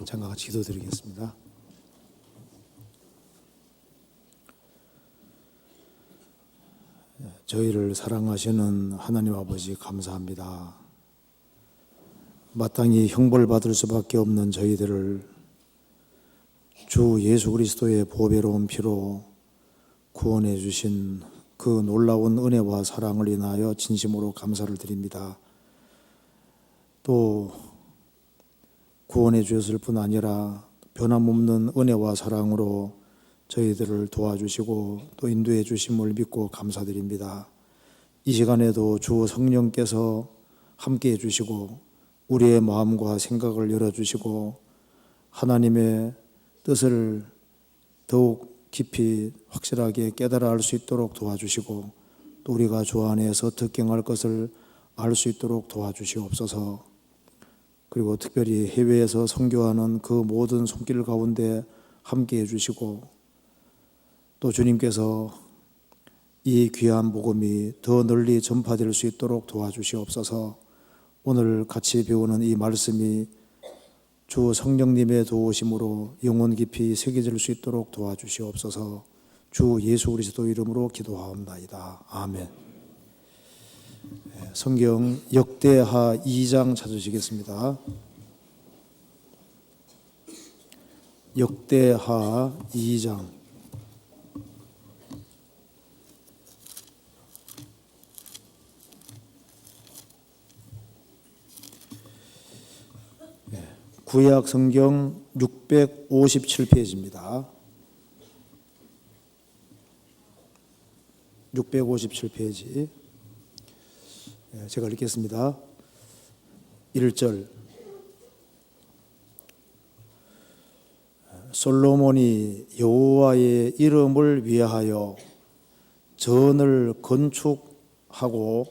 잠깐 같이 기도드리겠습니다. 저희를 사랑하시는 하나님 아버지 감사합니다. 마땅히 형벌받을 수밖에 없는 저희들을 주 예수 그리스도의 보배로운 피로 구원해 주신 그 놀라운 은혜와 사랑을 인하여 진심으로 감사를 드립니다. 또 구원해 주셨을 뿐 아니라 변함없는 은혜와 사랑으로 저희들을 도와주시고 또 인도해 주심을 믿고 감사드립니다. 이 시간에도 주 성령께서 함께해 주시고 우리의 마음과 생각을 열어주시고 하나님의 뜻을 더욱 깊이 확실하게 깨달아 알 수 있도록 도와주시고 또 우리가 주 안에서 특경할 것을 알 수 있도록 도와주시옵소서. 그리고 특별히 해외에서 선교하는 그 모든 손길 가운데 함께해 주시고 또 주님께서 이 귀한 복음이 더 널리 전파될 수 있도록 도와주시옵소서. 오늘 같이 배우는 이 말씀이 주 성령님의 도우심으로 영혼 깊이 새겨질 수 있도록 도와주시옵소서. 주 예수 그리스도 이름으로 기도하옵나이다. 아멘. 성경 역대하 2장 찾으시겠습니다. 역대하 2장. 구약 성경 657페이지입니다. 657페이지. 제가 읽겠습니다. 1절. 솔로몬이 여호와의 이름을 위하여 전을 건축하고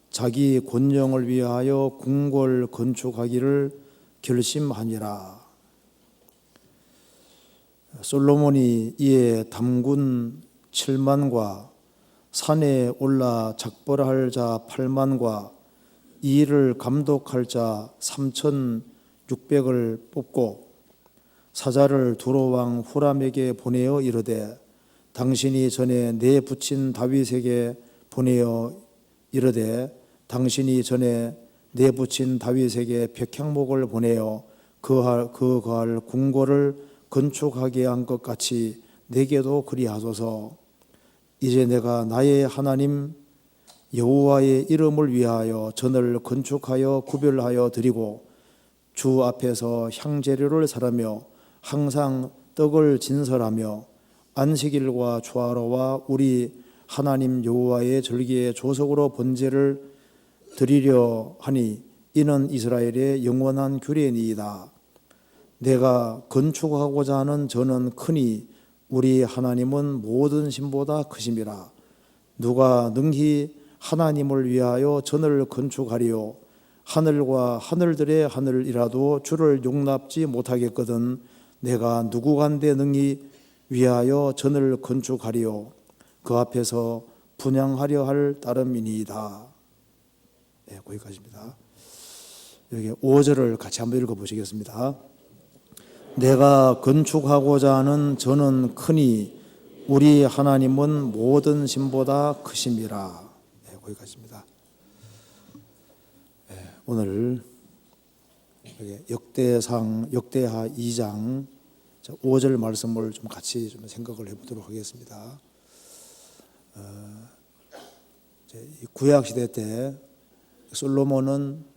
자기 권영을 위하여 궁궐 건축하기를 결심하니라. 솔로몬이 이에 담군 7만과 산에 올라 작벌할 자 8만과 이 일을 감독할 자 3,600을 뽑고 사자를 두로왕 후람에게 보내어 이르되 당신이 전에 내 부친 다윗에게 보내어 이르되 당신이 전에 내 부친 다윗에게 백향목을 보내어 그 거할 궁궐을 건축하게 한 것 같이 내게도 그리하소서. 이제 내가 나의 하나님 여호와의 이름을 위하여 전을 건축하여 구별하여 드리고 주 앞에서 향재료를 사르며 항상 떡을 진설하며 안식일과 초하루와 우리 하나님 여호와의 절기에 조석으로 번제를 드리려 하니 이는 이스라엘의 영원한 규례니이다. 내가 건축하고자 하는 전은 크니 우리 하나님은 모든 신보다 크심이라. 누가 능히 하나님을 위하여 전을 건축하리요. 하늘과 하늘들의 하늘이라도 주를 용납지 못하겠거든 내가 누구간데 능히 위하여 전을 건축하리요. 그 앞에서 분향하려 할 따름이니이다. 네, 거기까지입니다. 여기 5절을 같이 한번 읽어보시겠습니다. 내가 건축하고자 하는 전은 크니 우리 하나님은 모든 신보다 크심이라. 네, 거기까지입니다. 네, 오늘 역대하 2장 5절 말씀을 좀 같이 좀 생각을 해보도록 하겠습니다. 구약 시대 때 솔로몬은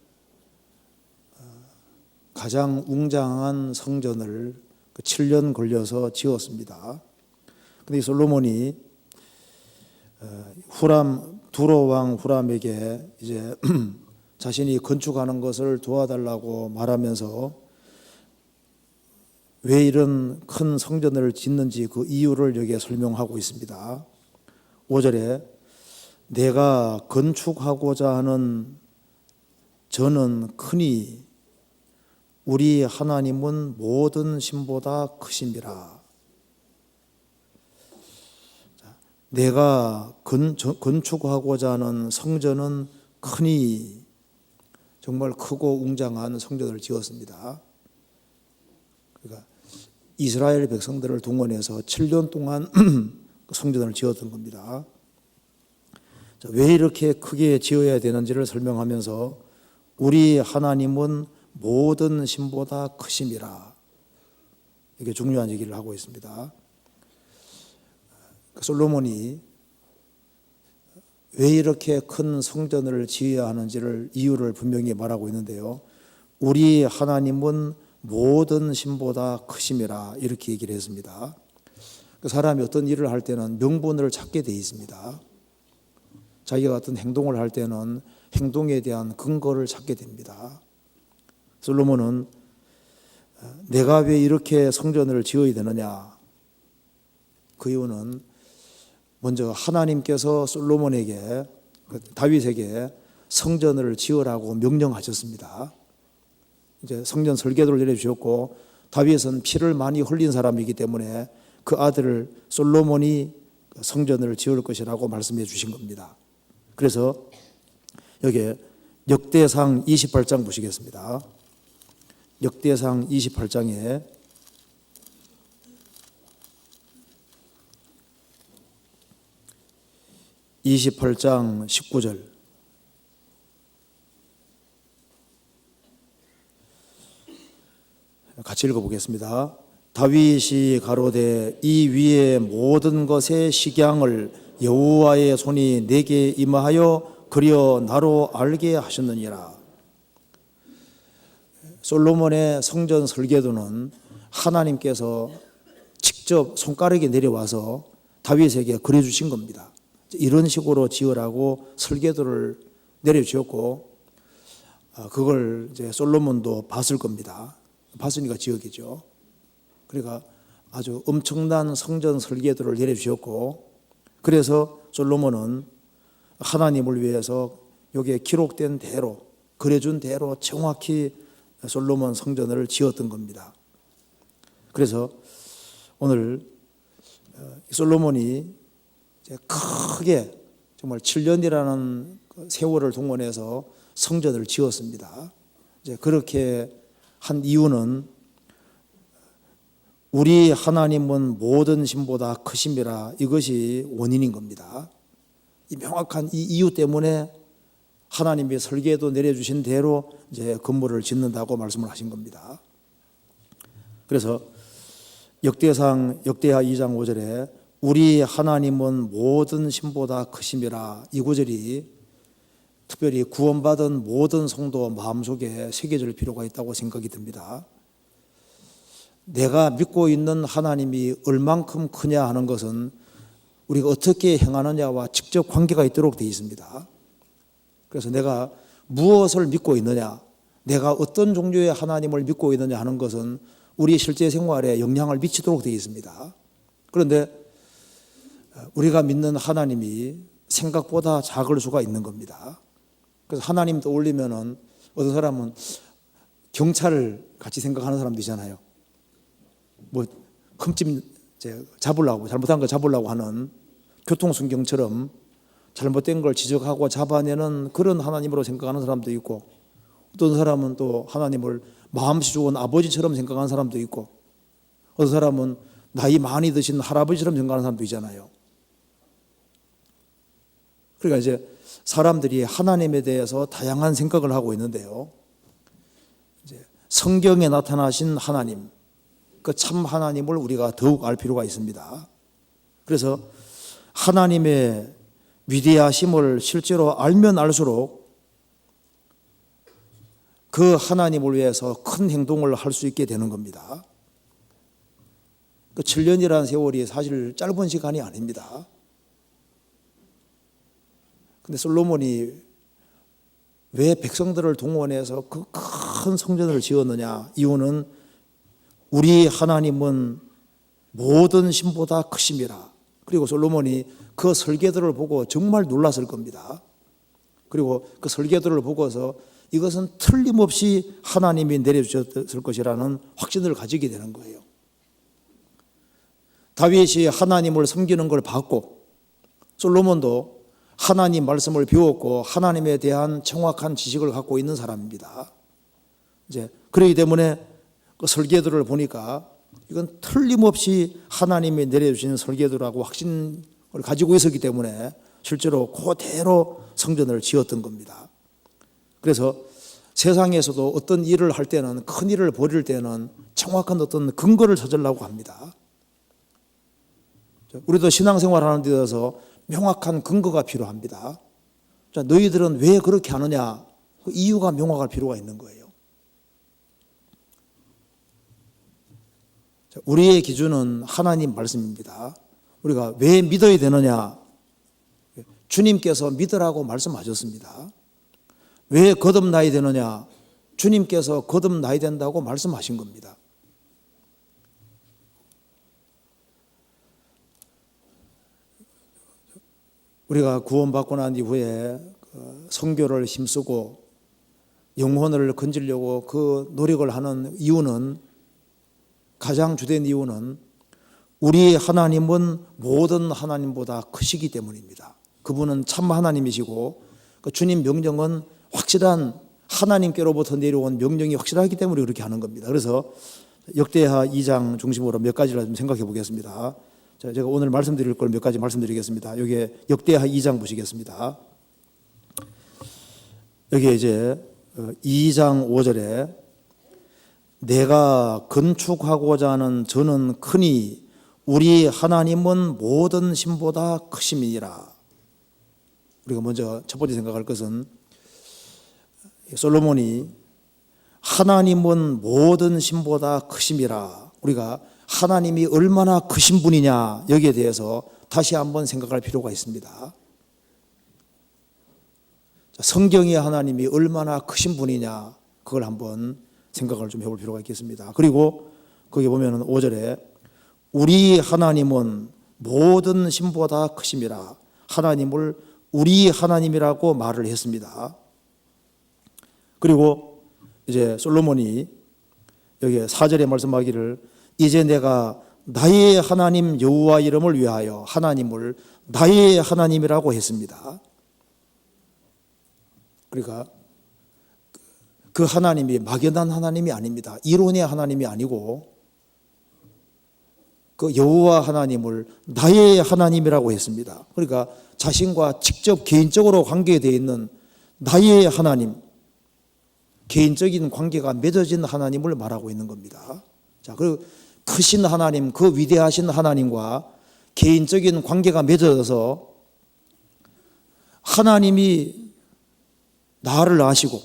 가장 웅장한 성전을 7년 걸려서 지었습니다. 그런데 솔로몬이 두로왕 후람에게 이제 자신이 건축하는 것을 도와달라고 말하면서 왜 이런 큰 성전을 짓는지 그 이유를 여기에 설명하고 있습니다. 5절에 내가 건축하고자 하는 전은 크니 우리 하나님은 모든 신보다 크심이라. 내가 건축하고자 하는 성전은 크니 정말 크고 웅장한 성전을 지었습니다. 그러니까 이스라엘 백성들을 동원해서 7년 동안 성전을 지었던 겁니다. 왜 이렇게 크게 지어야 되는지를 설명하면서 우리 하나님은 모든 신보다 크심이라, 이게 중요한 얘기를 하고 있습니다. 솔로몬이 왜 이렇게 큰 성전을 지어야 하는지를 이유를 분명히 말하고 있는데요. 우리 하나님은 모든 신보다 크심이라, 이렇게 얘기를 했습니다. 사람이 어떤 일을 할 때는 명분을 찾게 돼 있습니다. 자기가 어떤 행동을 할 때는 행동에 대한 근거를 찾게 됩니다. 솔로몬은 내가 왜 이렇게 성전을 지어야 되느냐, 그 이유는 먼저 하나님께서 솔로몬에게, 다윗에게 성전을 지으라고 명령하셨습니다. 이제 성전 설계도를 내려주셨고, 다윗은 피를 많이 흘린 사람이기 때문에 그 아들을 솔로몬이 성전을 지을 것이라고 말씀해 주신 겁니다. 그래서 여기 역대상 28장 보시겠습니다. 역대상 28장에 28장 19절, 같이 읽어보겠습니다. 다윗이 가로되 이 위의 모든 것의 식양을 여호와의 손이 내게 임하여 그려 나로 알게 하셨느니라. 솔로몬의 성전 설계도는 하나님께서 직접 손가락에 내려와서 다윗에게 그려주신 겁니다. 이런 식으로 지으라고 설계도를 내려주었고, 그걸 이제 솔로몬도 봤을 겁니다. 봤으니까 지었겠죠. 그러니까 아주 엄청난 성전 설계도를 내려주셨고, 그래서 솔로몬은 하나님을 위해서 여기에 기록된 대로, 그려준 대로 정확히 솔로몬 성전을 지었던 겁니다. 그래서 오늘 솔로몬이 이제 크게 정말 7년이라는 세월을 동원해서 성전을 지었습니다. 이제 그렇게 한 이유는 우리 하나님은 모든 신보다 크심이라, 이것이 원인인 겁니다. 이 명확한 이 이유 때문에 하나님이 설계도 내려주신 대로 이제 건물을 짓는다고 말씀을 하신 겁니다. 그래서 역대하 2장 5절에 우리 하나님은 모든 신보다 크심이라, 이 구절이 특별히 구원받은 모든 성도 마음속에 새겨질 필요가 있다고 생각이 듭니다. 내가 믿고 있는 하나님이 얼만큼 크냐 하는 것은 우리가 어떻게 행하느냐와 직접 관계가 있도록 되어 있습니다. 그래서 내가 무엇을 믿고 있느냐, 내가 어떤 종류의 하나님을 믿고 있느냐 하는 것은 우리 실제 생활에 영향을 미치도록 되어 있습니다. 그런데 우리가 믿는 하나님이 생각보다 작을 수가 있는 겁니다. 그래서 하나님 떠올리면은 어떤 사람은 경찰을 같이 생각하는 사람도 있잖아요. 뭐 흠집 잡으려고, 잘못한 거 잡으려고 하는 교통순경처럼 잘못된 걸 지적하고 잡아내는 그런 하나님으로 생각하는 사람도 있고, 어떤 사람은 또 하나님을 마음씨 좋은 아버지처럼 생각하는 사람도 있고, 어떤 사람은 나이 많이 드신 할아버지처럼 생각하는 사람도 있잖아요. 그러니까 이제 사람들이 하나님에 대해서 다양한 생각을 하고 있는데요. 이제 성경에 나타나신 하나님, 그 참 하나님을 우리가 더욱 알 필요가 있습니다. 그래서 하나님의 위대하심을 실제로 알면 알수록 그 하나님을 위해서 큰 행동을 할 수 있게 되는 겁니다. 그 7년이라는 세월이 사실 짧은 시간이 아닙니다. 근데 솔로몬이 왜 백성들을 동원해서 그 큰 성전을 지었느냐? 이유는 우리 하나님은 모든 신보다 크심이라. 그리고 솔로몬이 그 설계도를 보고 정말 놀랐을 겁니다. 그리고 그 설계도를 보고서 이것은 틀림없이 하나님이 내려주셨을 것이라는 확신을 가지게 되는 거예요. 다윗이 하나님을 섬기는 걸 봤고, 솔로몬도 하나님 말씀을 배웠고 하나님에 대한 정확한 지식을 갖고 있는 사람입니다. 이제 그렇기 때문에 그 설계도를 보니까 이건 틀림없이 하나님이 내려주신 설계도라고 확신을 가지고 있었기 때문에 실제로 그대로 성전을 지었던 겁니다. 그래서 세상에서도 어떤 일을 할 때는, 큰 일을 벌일 때는 정확한 어떤 근거를 찾으려고 합니다. 우리도 신앙생활하는 데 있어서 명확한 근거가 필요합니다. 자, 너희들은 왜 그렇게 하느냐? 그 이유가 명확할 필요가 있는 거예요. 자, 우리의 기준은 하나님 말씀입니다. 우리가 왜 믿어야 되느냐? 주님께서 믿으라고 말씀하셨습니다. 왜 거듭나야 되느냐? 주님께서 거듭나야 된다고 말씀하신 겁니다. 우리가 구원받고 난 이후에 선교를 힘쓰고 영혼을 건지려고 그 노력을 하는 이유는, 가장 주된 이유는 우리 하나님은 모든 하나님보다 크시기 때문입니다. 그분은 참 하나님이시고 그 주님 명령은 확실한 하나님께로부터 내려온 명령이 확실하기 때문에 그렇게 하는 겁니다. 그래서 역대하 2장 중심으로 몇 가지를 좀 생각해 보겠습니다. 제가 오늘 말씀드릴 걸 몇 가지 말씀드리겠습니다. 여기 역대하 2장 보시겠습니다. 여기 이제 2장 5절에 내가 건축하고자 하는 저는 크니 우리 하나님은 모든 신보다 크심이니라. 우리가 먼저 첫 번째 생각할 것은 솔로몬이 하나님은 모든 신보다 크심이라. 우리가 하나님이 얼마나 크신 분이냐, 여기에 대해서 다시 한번 생각할 필요가 있습니다. 성경의 하나님이 얼마나 크신 분이냐, 그걸 한번 생각을 좀 해볼 필요가 있겠습니다. 그리고 거기 보면 5절에 우리 하나님은 모든 신보다 크심이라. 하나님을 우리 하나님이라고 말을 했습니다. 그리고 이제 솔로몬이 여기 4절에 말씀하기를 이제 내가 나의 하나님 여호와 이름을 위하여 하나님을 나의 하나님이라고 했습니다. 그러니까 그 하나님이 막연한 하나님이 아닙니다. 이론의 하나님이 아니고 그 여호와 하나님을 나의 하나님이라고 했습니다. 그러니까 자신과 직접 개인적으로 관계되어 있는 나의 하나님, 개인적인 관계가 맺어진 하나님을 말하고 있는 겁니다. 자, 그 크신 하나님, 그 위대하신 하나님과 개인적인 관계가 맺어져서 하나님이 나를 아시고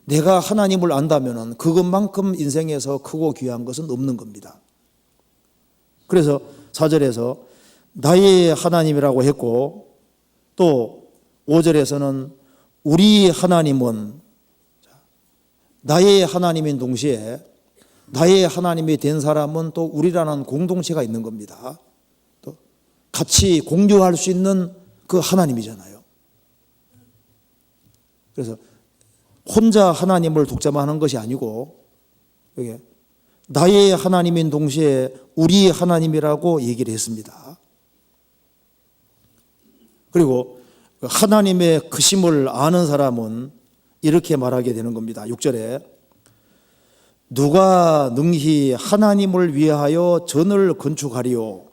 내가 하나님을 안다면 그것만큼 인생에서 크고 귀한 것은 없는 겁니다. 그래서 4절에서 나의 하나님이라고 했고, 또 5절에서는 우리 하나님은 나의 하나님인 동시에 나의 하나님이 된 사람은 또 우리라는 공동체가 있는 겁니다. 또 같이 공유할 수 있는 그 하나님이잖아요. 그래서 혼자 하나님을 독점하는 것이 아니고 여기 나의 하나님인 동시에 우리 하나님이라고 얘기를 했습니다. 그리고 하나님의 크심을 아는 사람은 이렇게 말하게 되는 겁니다. 6절에 누가 능히 하나님을 위하여 전을 건축하리요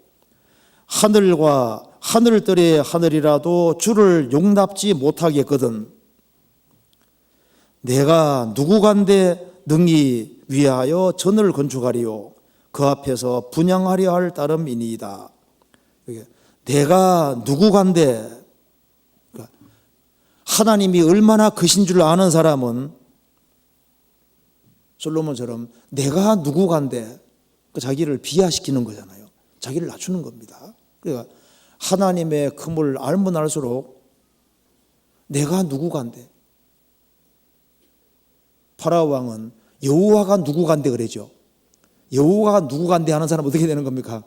하늘과 하늘들의 하늘이라도 주를 용납지 못하겠거든 내가 누구간데 능히 위하여 전을 건축하리요 그 앞에서 분향하려 할 따름이니이다. 내가 누구간데, 하나님이 얼마나 크신 줄 아는 사람은 솔로몬처럼 내가 누구간데 자기를 비하시키는 거잖아요. 자기를 낮추는 겁니다. 그러니까 하나님의 금을 알면 알수록 내가 누구간데, 파라오 왕은 여호와가 누구간데 그러죠. 여호와가 누구간데 하는 사람은 어떻게 되는 겁니까?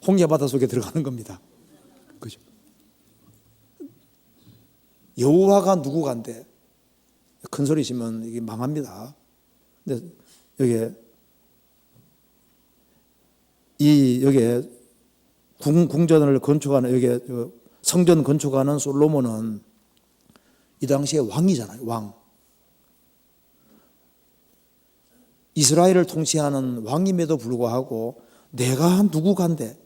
홍해바다 속에 들어가는 겁니다. 그죠? 여호와가 누구간데 큰 소리시면 이게 망합니다. 근데 여기에 궁전을 건축하는, 여기에 성전 건축하는 솔로몬은 이 당시에 왕이잖아요. 왕. 이스라엘을 통치하는 왕임에도 불구하고 내가 누구간데,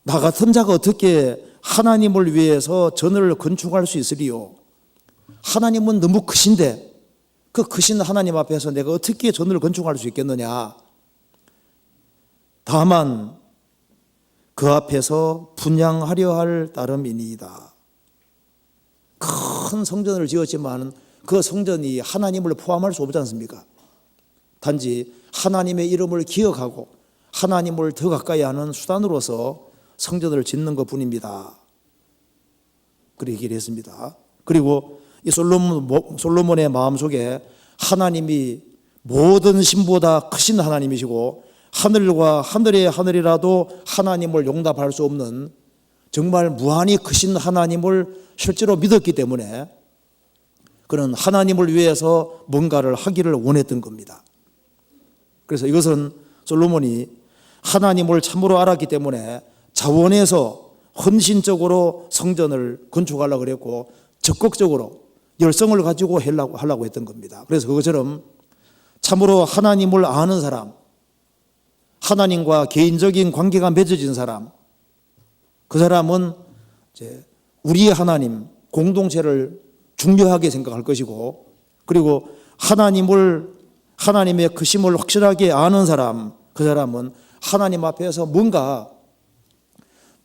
나 같은 자가 어떻게 하나님을 위해서 전을 건축할 수 있으리요? 하나님은 너무 크신데 그 크신 하나님 앞에서 내가 어떻게 전을 건축할 수 있겠느냐? 다만 그 앞에서 분향하려 할 따름이니이다. 큰 성전을 지었지만 그 성전이 하나님을 포함할 수 없지 않습니까? 단지 하나님의 이름을 기억하고 하나님을 더 가까이 하는 수단으로서 성전을 짓는 것뿐입니다. 그렇게 얘기를 했습니다. 그리고 이 솔로몬의 마음속에 하나님이 모든 신보다 크신 하나님이시고 하늘과 하늘의 하늘이라도 하나님을 용납할 수 없는 정말 무한히 크신 하나님을 실제로 믿었기 때문에 그는 하나님을 위해서 뭔가를 하기를 원했던 겁니다. 그래서 이것은 솔로몬이 하나님을 참으로 알았기 때문에 자원해서 헌신적으로 성전을 건축하려고 그랬고 적극적으로 열성을 가지고 하려고 했던 겁니다. 그래서 그것처럼 참으로 하나님을 아는 사람, 하나님과 개인적인 관계가 맺어진 사람, 그 사람은 이제 우리의 하나님, 공동체를 중요하게 생각할 것이고, 그리고 하나님의 크심을 확실하게 아는 사람, 그 사람은 하나님 앞에서 뭔가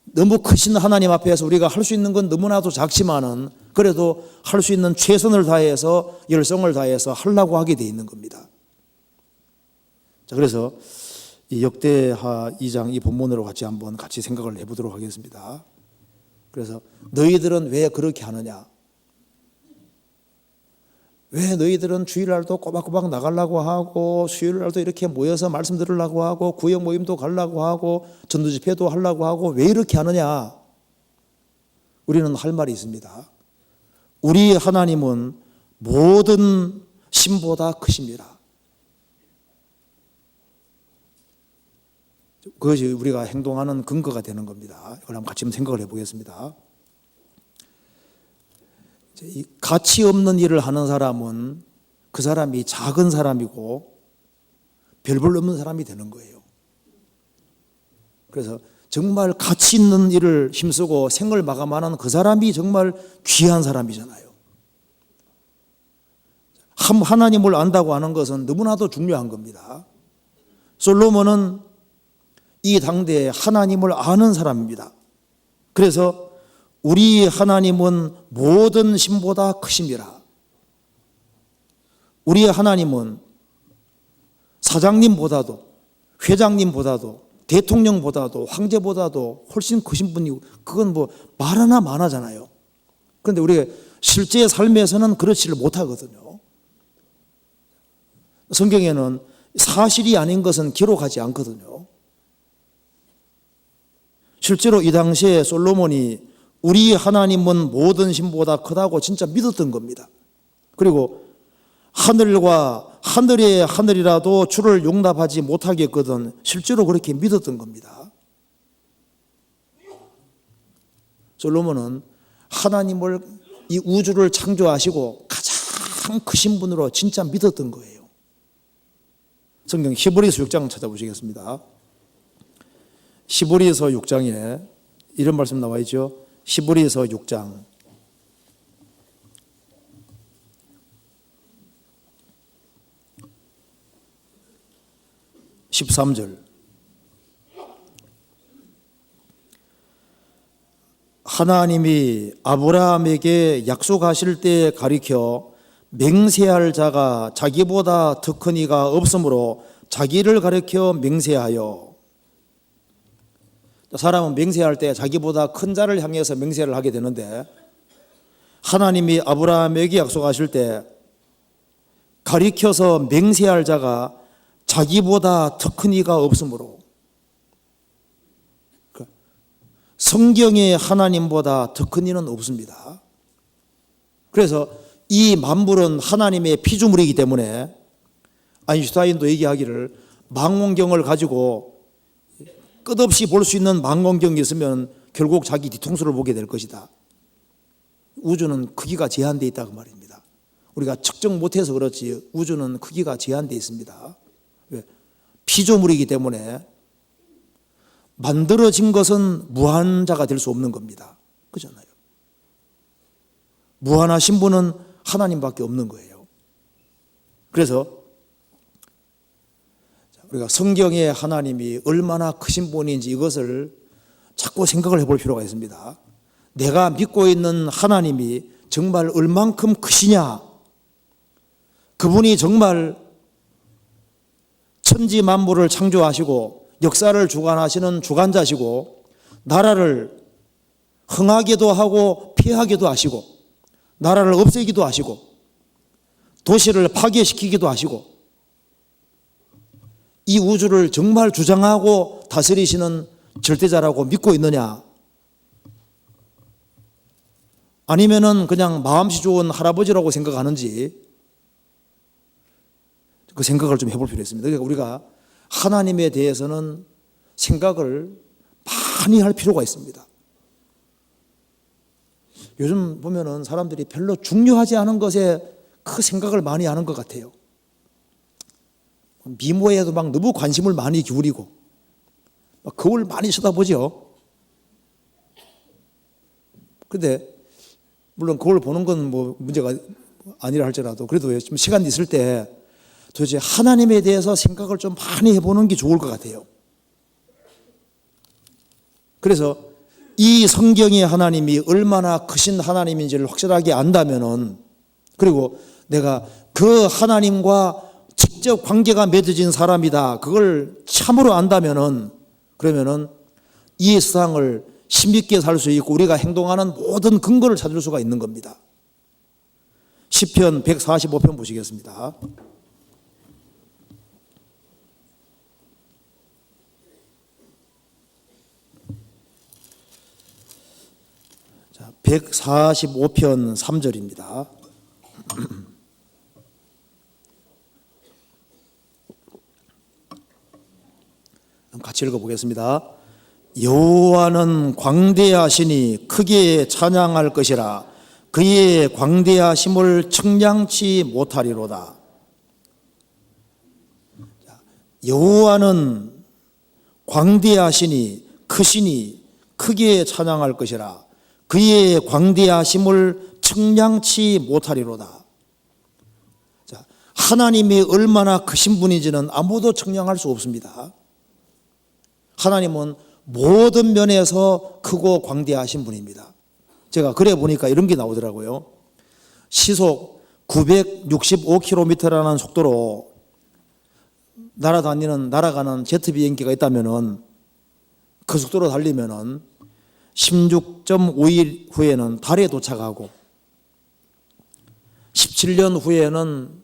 너무 크신 하나님 앞에서 우리가 할 수 있는 건 너무나도 작지만은 그래도 할 수 있는 최선을 다해서 열성을 다해서 하려고 하게 돼 있는 겁니다. 자, 그래서 이 역대하 2장 이 본문으로 같이 생각을 해보도록 하겠습니다. 그래서 너희들은 왜 그렇게 하느냐? 왜 너희들은 주일날도 꼬박꼬박 나가려고 하고 수요일날도 이렇게 모여서 말씀 들으려고 하고 구역 모임도 가려고 하고 전도 집회도 하려고 하고 왜 이렇게 하느냐? 우리는 할 말이 있습니다. 우리 하나님은 모든 신보다 크십니다. 그것이 우리가 행동하는 근거가 되는 겁니다. 이걸 한번 같이 생각을 해보겠습니다. 이 가치 없는 일을 하는 사람은 그 사람이 작은 사람이고 별 없는 사람이 되는 거예요. 그래서 정말 가치 있는 일을 힘쓰고 생을 마감하는 그 사람이 정말 귀한 사람이잖아요. 하나님을 안다고 하는 것은 너무나도 중요한 겁니다. 솔로몬은 이 당대에 하나님을 아는 사람입니다. 그래서 우리 하나님은 모든 신보다 크심이라. 우리의 하나님은 사장님보다도 회장님보다도 대통령보다도 황제보다도 훨씬 크신 분이고 그건 뭐 말 하나 많아잖아요. 그런데 우리가 실제 삶에서는 그렇지를 못하거든요. 성경에는 사실이 아닌 것은 기록하지 않거든요. 실제로 이 당시에 솔로몬이 우리 하나님은 모든 신보다 크다고 진짜 믿었던 겁니다. 그리고 하늘과 하늘의 하늘이라도 주를 용납하지 못하겠거든 실제로 그렇게 믿었던 겁니다. 솔로몬은 하나님을 이 우주를 창조하시고 가장 크신 분으로 진짜 믿었던 거예요. 성경 히브리서 6장 찾아보시겠습니다. 히브리서 6장에 이런 말씀 나와 있죠. 히브리서 6장 13절 하나님이 아브라함에게 약속하실 때 가리켜 맹세할 자가 자기보다 더 큰 이가 없으므로 자기를 가리켜 맹세하여. 사람은 맹세할 때 자기보다 큰 자를 향해서 맹세를 하게 되는데 하나님이 아브라함에게 약속하실 때 가리켜서 맹세할 자가 자기보다 더 큰 이가 없으므로, 성경에 하나님보다 더 큰 이는 없습니다. 그래서 이 만물은 하나님의 피조물이기 때문에 아인슈타인도 얘기하기를 망원경을 가지고 끝없이 볼 수 있는 망원경이 있으면 결국 자기 뒤통수를 보게 될 것이다. 우주는 크기가 제한되어 있다고 말입니다. 우리가 측정 못해서 그렇지 우주는 크기가 제한되어 있습니다. 왜? 피조물이기 때문에 만들어진 것은 무한자가 될 수 없는 겁니다. 그렇잖아요. 무한하신 분은 하나님밖에 없는 거예요. 그래서 우리가 성경의 하나님이 얼마나 크신 분인지 이것을 자꾸 생각을 해볼 필요가 있습니다. 내가 믿고 있는 하나님이 정말 얼만큼 크시냐? 그분이 정말 천지 만물을 창조하시고 역사를 주관하시는 주관자시고 나라를 흥하기도 하고 피하기도 하시고 나라를 없애기도 하시고 도시를 파괴시키기도 하시고 이 우주를 정말 주장하고 다스리시는 절대자라고 믿고 있느냐? 아니면은 그냥 마음씨 좋은 할아버지라고 생각하는지 그 생각을 좀 해볼 필요가 있습니다. 그러니까 우리가 하나님에 대해서는 생각을 많이 할 필요가 있습니다. 요즘 보면은 사람들이 별로 중요하지 않은 것에 그 생각을 많이 하는 것 같아요. 미모에도 막 너무 관심을 많이 기울이고 막 거울 많이 쳐다보죠. 근데 물론 거울 보는 건 뭐 문제가 아니라 할지라도 그래도 좀 시간 있을 때 도대체 하나님에 대해서 생각을 좀 많이 해보는 게 좋을 것 같아요. 그래서 이 성경의 하나님이 얼마나 크신 하나님인지를 확실하게 안다면은, 그리고 내가 그 하나님과 직접 관계가 맺어진 사람이다, 그걸 참으로 안다면은, 그러면은 이 세상을 힘있게 살 수 있고 우리가 행동하는 모든 근거를 찾을 수가 있는 겁니다. 시편 145편 보시겠습니다. 자, 145편 3절입니다. 같이 읽어보겠습니다. 여호와는 광대하시니 크게 찬양할 것이라. 그의 광대하심을 측량치 못하리로다. 여호와는 광대하시니 크시니 크게 찬양할 것이라. 그의 광대하심을 측량치 못하리로다. 자, 하나님이 얼마나 크신 분인지는 아무도 측량할 수 없습니다. 하나님은 모든 면에서 크고 광대하신 분입니다. 제가 그래 보니까 이런 게 나오더라고요. 시속 965km라는 속도로 날아가는 제트 비행기가 있다면은 그 속도로 달리면은 16.5일 후에는 달에 도착하고 17년 후에는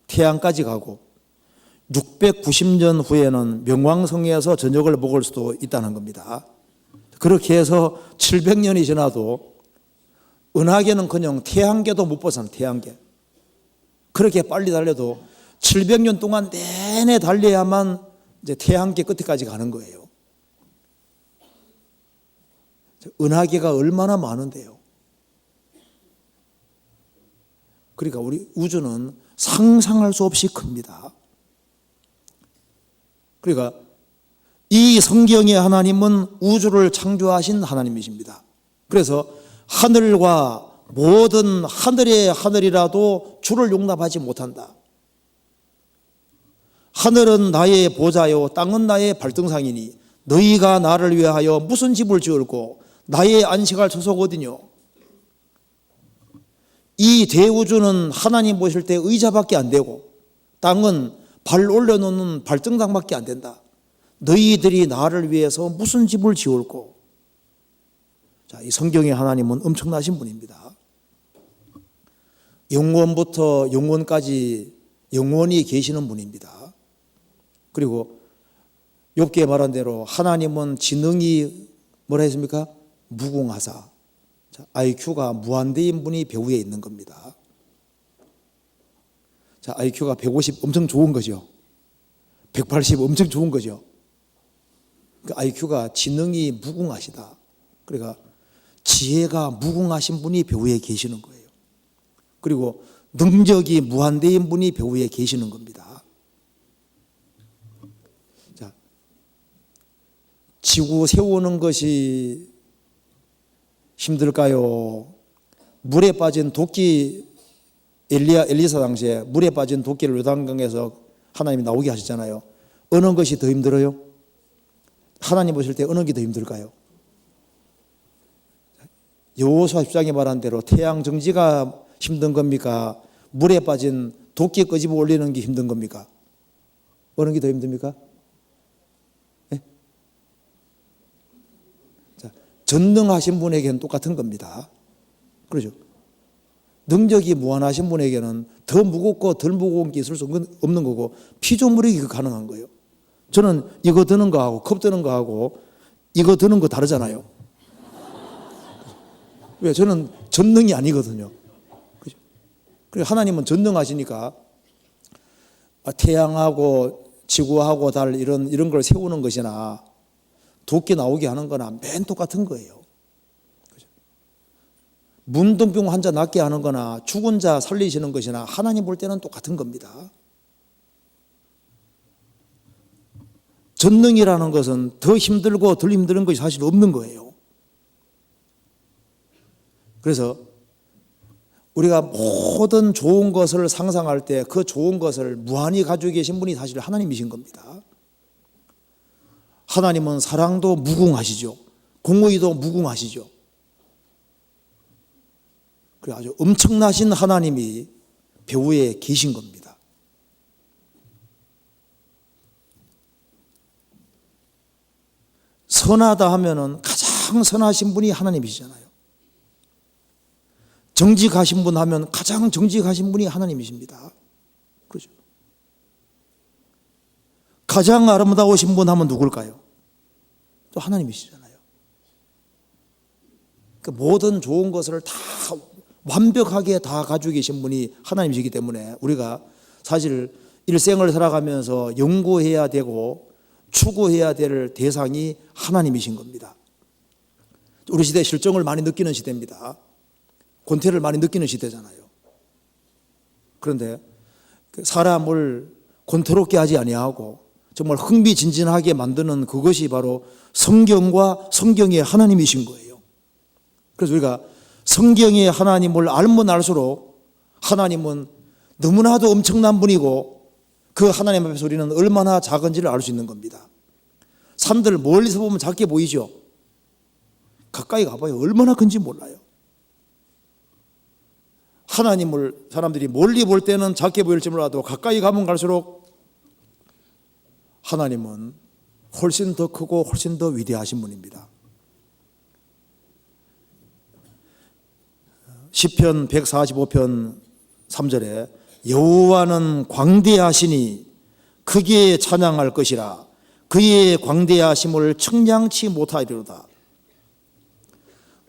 태양까지 가고 690년 후에는 명왕성에서 저녁을 먹을 수도 있다는 겁니다. 그렇게 해서 700년이 지나도 은하계는커녕 태양계도 못 벗어나. 태양계. 그렇게 빨리 달려도 700년 동안 내내 달려야만 이제 태양계 끝에까지 가는 거예요. 은하계가 얼마나 많은데요. 그러니까 우리 우주는 상상할 수 없이 큽니다. 그러니까 이 성경의 하나님은 우주를 창조하신 하나님이십니다. 그래서 하늘과 모든 하늘의 하늘이라도 주를 용납하지 못한다. 하늘은 나의 보좌요 땅은 나의 발등상이니 너희가 나를 위하여 무슨 집을 지을고 나의 안식할 처소가 어디뇨. 이 대우주는 하나님 보실 때 의자밖에 안 되고 땅은 발 올려놓는 발등상밖에 안 된다. 너희들이 나를 위해서 무슨 집을 지을고. 자, 이 성경의 하나님은 엄청나신 분입니다. 영원부터 영원까지 영원히 계시는 분입니다. 그리고 욥기에 말한 대로 하나님은 지능이 뭐라 했습니까? 무궁하사. 자, IQ가 무한대인 분이 배후에 있는 겁니다. 자, IQ가 150 엄청 좋은 거죠. 180 엄청 좋은 거죠. 그러니까 IQ가 지능이 무궁하시다. 그러니까 지혜가 무궁하신 분이 배후에 계시는 거예요. 그리고 능력이 무한대인 분이 배후에 계시는 겁니다. 자, 지구 세우는 것이 힘들까요? 물에 빠진 도끼, 엘리사 당시에 물에 빠진 도끼를 요단강에서 하나님이 나오게 하셨잖아요. 어느 것이 더 힘들어요? 하나님 보실 때 어느 게 더 힘들까요? 여호수아 10장에 말한 대로 태양 정지가 힘든 겁니까? 물에 빠진 도끼 끄집어 올리는 게 힘든 겁니까? 어느 게 더 힘듭니까? 네? 자, 전능하신 분에게는 똑같은 겁니다. 그렇죠? 능력이 무한하신 분에게는 더 무겁고 덜 무거운 게 있을 수 없는 거고 피조물이 가능한 거예요. 저는 이거 드는 거하고 컵 드는 거하고 이거 드는 거 다르잖아요. 왜? 저는 전능이 아니거든요. 그죠? 그리고 하나님은 전능하시니까 태양하고 지구하고 달 이런 걸 세우는 것이나 도끼 나오게 하는 거나 맨 똑같은 거예요. 그죠? 문둥병 환자 낫게 하는 거나 죽은 자 살리시는 것이나 하나님 볼 때는 똑같은 겁니다. 전능이라는 것은 더 힘들고 덜 힘든 것이 사실 없는 거예요. 그래서 우리가 모든 좋은 것을 상상할 때 그 좋은 것을 무한히 가지고 계신 분이 사실 하나님이신 겁니다. 하나님은 사랑도 무궁하시죠. 공의도 무궁하시죠. 그래 아주 엄청나신 하나님이 배후에 계신 겁니다. 선하다 하면은 가장 선하신 분이 하나님이시잖아요. 정직하신 분 하면 가장 정직하신 분이 하나님이십니다. 그렇죠? 가장 아름다우신 분 하면 누굴까요? 또 하나님이시잖아요. 그러니까 모든 좋은 것을 다 완벽하게 다 가지고 계신 분이 하나님이시기 때문에 우리가 사실 일생을 살아가면서 연구해야 되고 추구해야 될 대상이 하나님이신 겁니다. 우리 시대 실정을 많이 느끼는 시대입니다. 권태를 많이 느끼는 시대잖아요. 그런데 사람을 권태롭게 하지 아니하고 정말 흥미진진하게 만드는 그것이 바로 성경과 성경의 하나님이신 거예요. 그래서 우리가 성경의 하나님을 알면 알수록 하나님은 너무나도 엄청난 분이고 그 하나님 앞에서 우리는 얼마나 작은지를 알 수 있는 겁니다. 산들 멀리서 보면 작게 보이죠? 가까이 가봐요. 얼마나 큰지 몰라요. 하나님을 사람들이 멀리 볼 때는 작게 보일지 몰라도 가까이 가면 갈수록 하나님은 훨씬 더 크고 훨씬 더 위대하신 분입니다. 시편 145편 3절에 여호와는 광대하시니 크게 찬양할 것이라 그의 광대하심을 측량치 못하리로다.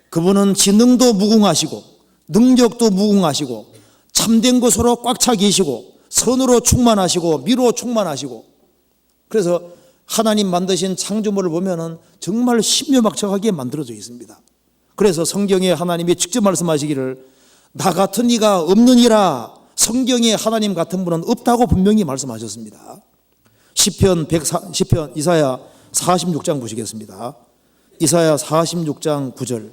그분은 지능도 무궁하시고 능력도 무궁하시고 참된 것으로 꽉 차 계시고 선으로 충만하시고 미로 충만하시고 그래서 하나님 만드신 창조물을 보면은 정말 신묘막측하게 만들어져 있습니다. 그래서 성경에 하나님이 직접 말씀하시기를 나 같은 이가 없느니라. 성경에 하나님 같은 분은 없다고 분명히 말씀하셨습니다. 시편 이사야 46장 보시겠습니다. 이사야 46장 9절.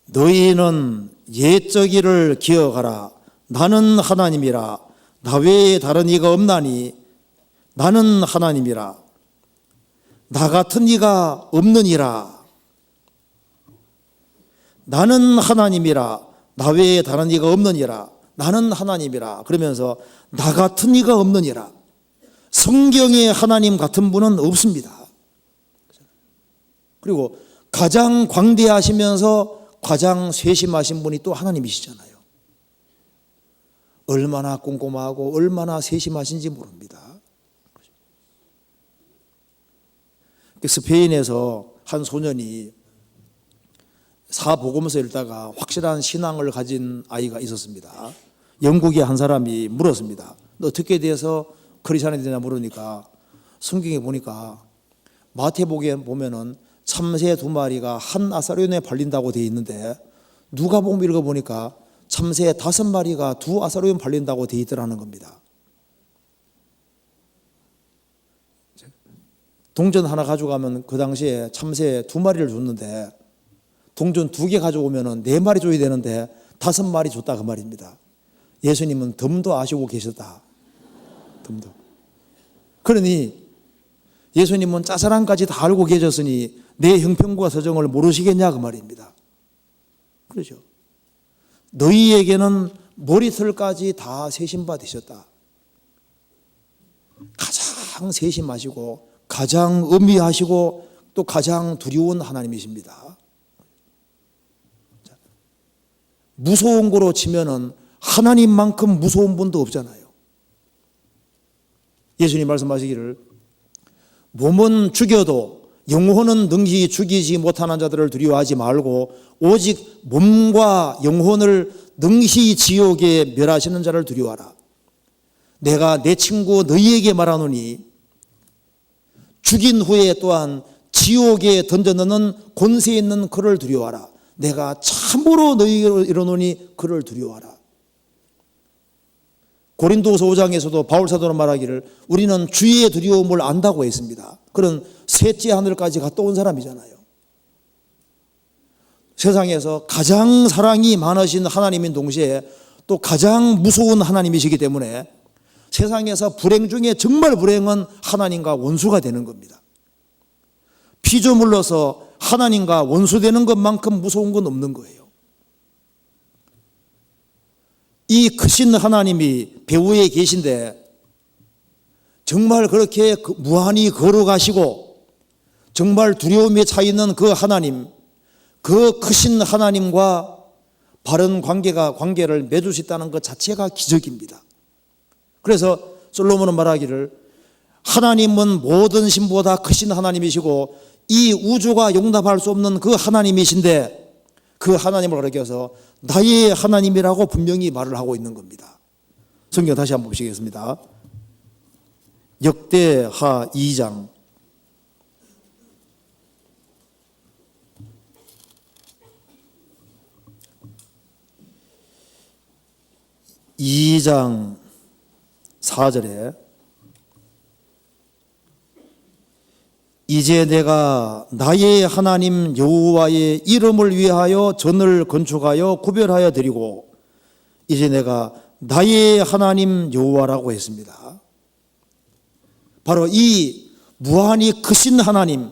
너희는 옛적이를 기억하라. 나는 하나님이라. 나 외에 다른 이가 없나니 나는 하나님이라. 나 같은 이가 없느니라. 나는 하나님이라. 나 외에 다른 이가 없느니라. 나는 하나님이라. 그러면서 나 같은 이가 없느니라. 성경에 하나님 같은 분은 없습니다. 그리고 가장 광대하시면서 가장 세심하신 분이 또 하나님이시잖아요. 얼마나 꼼꼼하고 얼마나 세심하신지 모릅니다. 스페인에서 한 소년이 사복음서 읽다가 확실한 신앙을 가진 아이가 있었습니다. 영국의 한 사람이 물었습니다. 너 어떻게 돼서 크리스찬이 되냐 물으니까 성경에 보니까 마태복에 보면은 참새 2마리가 한 아사리온에 팔린다고 되어 있는데 누가복음 읽어보니까 참새 5마리가 2 아사리온 팔린다고 되어 있더라는 겁니다. 동전 하나 가져가면 그 당시에 참새 2마리를 줬는데 동전 2개 가져오면 4마리 줘야 되는데 5마리 줬다 그 말입니다. 예수님은 덤도 아시고 계셨다. 덤도. 그러니 예수님은 짜잘한까지 다 알고 계셨으니 내 형편과 사정을 모르시겠냐 그 말입니다. 그렇죠. 너희에게는 머리털까지 다 세심바 되셨다. 가장 세심하시고 가장 엄미하시고 또 가장 두려운 하나님이십니다. 무서운 거로 치면은 하나님만큼 무서운 분도 없잖아요. 예수님 말씀하시기를 몸은 죽여도 영혼은 능히 죽이지 못하는 자들을 두려워하지 말고 오직 몸과 영혼을 능히 지옥에 멸하시는 자를 두려워하라. 내가 내 친구 너희에게 말하노니 죽인 후에 또한 지옥에 던져넣는 권세 있는 그를 두려워하라. 내가 참으로 너희에게 이르노니 그를 두려워하라. 고린도후서 5장에서도 바울 사도는 말하기를 우리는 주의 두려움을 안다고 했습니다. 그런 셋째 하늘까지 갔다 온 사람이잖아요. 세상에서 가장 사랑이 많으신 하나님인 동시에 또 가장 무서운 하나님이시기 때문에 세상에서 불행 중에 정말 불행은 하나님과 원수가 되는 겁니다. 피조물로서 하나님과 원수되는 것만큼 무서운 건 없는 거예요. 이 크신 하나님이 배후에 계신데 정말 그렇게 무한히 걸어가시고 정말 두려움에 차 있는 그 하나님, 그 크신 하나님과 바른 관계를 맺을 수 있다는 것 자체가 기적입니다. 그래서 솔로몬은 말하기를 하나님은 모든 신보다 크신 하나님이시고 이 우주가 용납할 수 없는 그 하나님이신데 그 하나님을 가리켜서 나의 하나님이라고 분명히 말을 하고 있는 겁니다. 성경 다시 한번 보시겠습니다. 역대하 2장 4절에 이제 내가 나의 하나님 여호와의 이름을 위하여 전을 건축하여 구별하여 드리고 이제 내가 나의 하나님 여호와라고 했습니다. 바로 이 무한히 크신 하나님,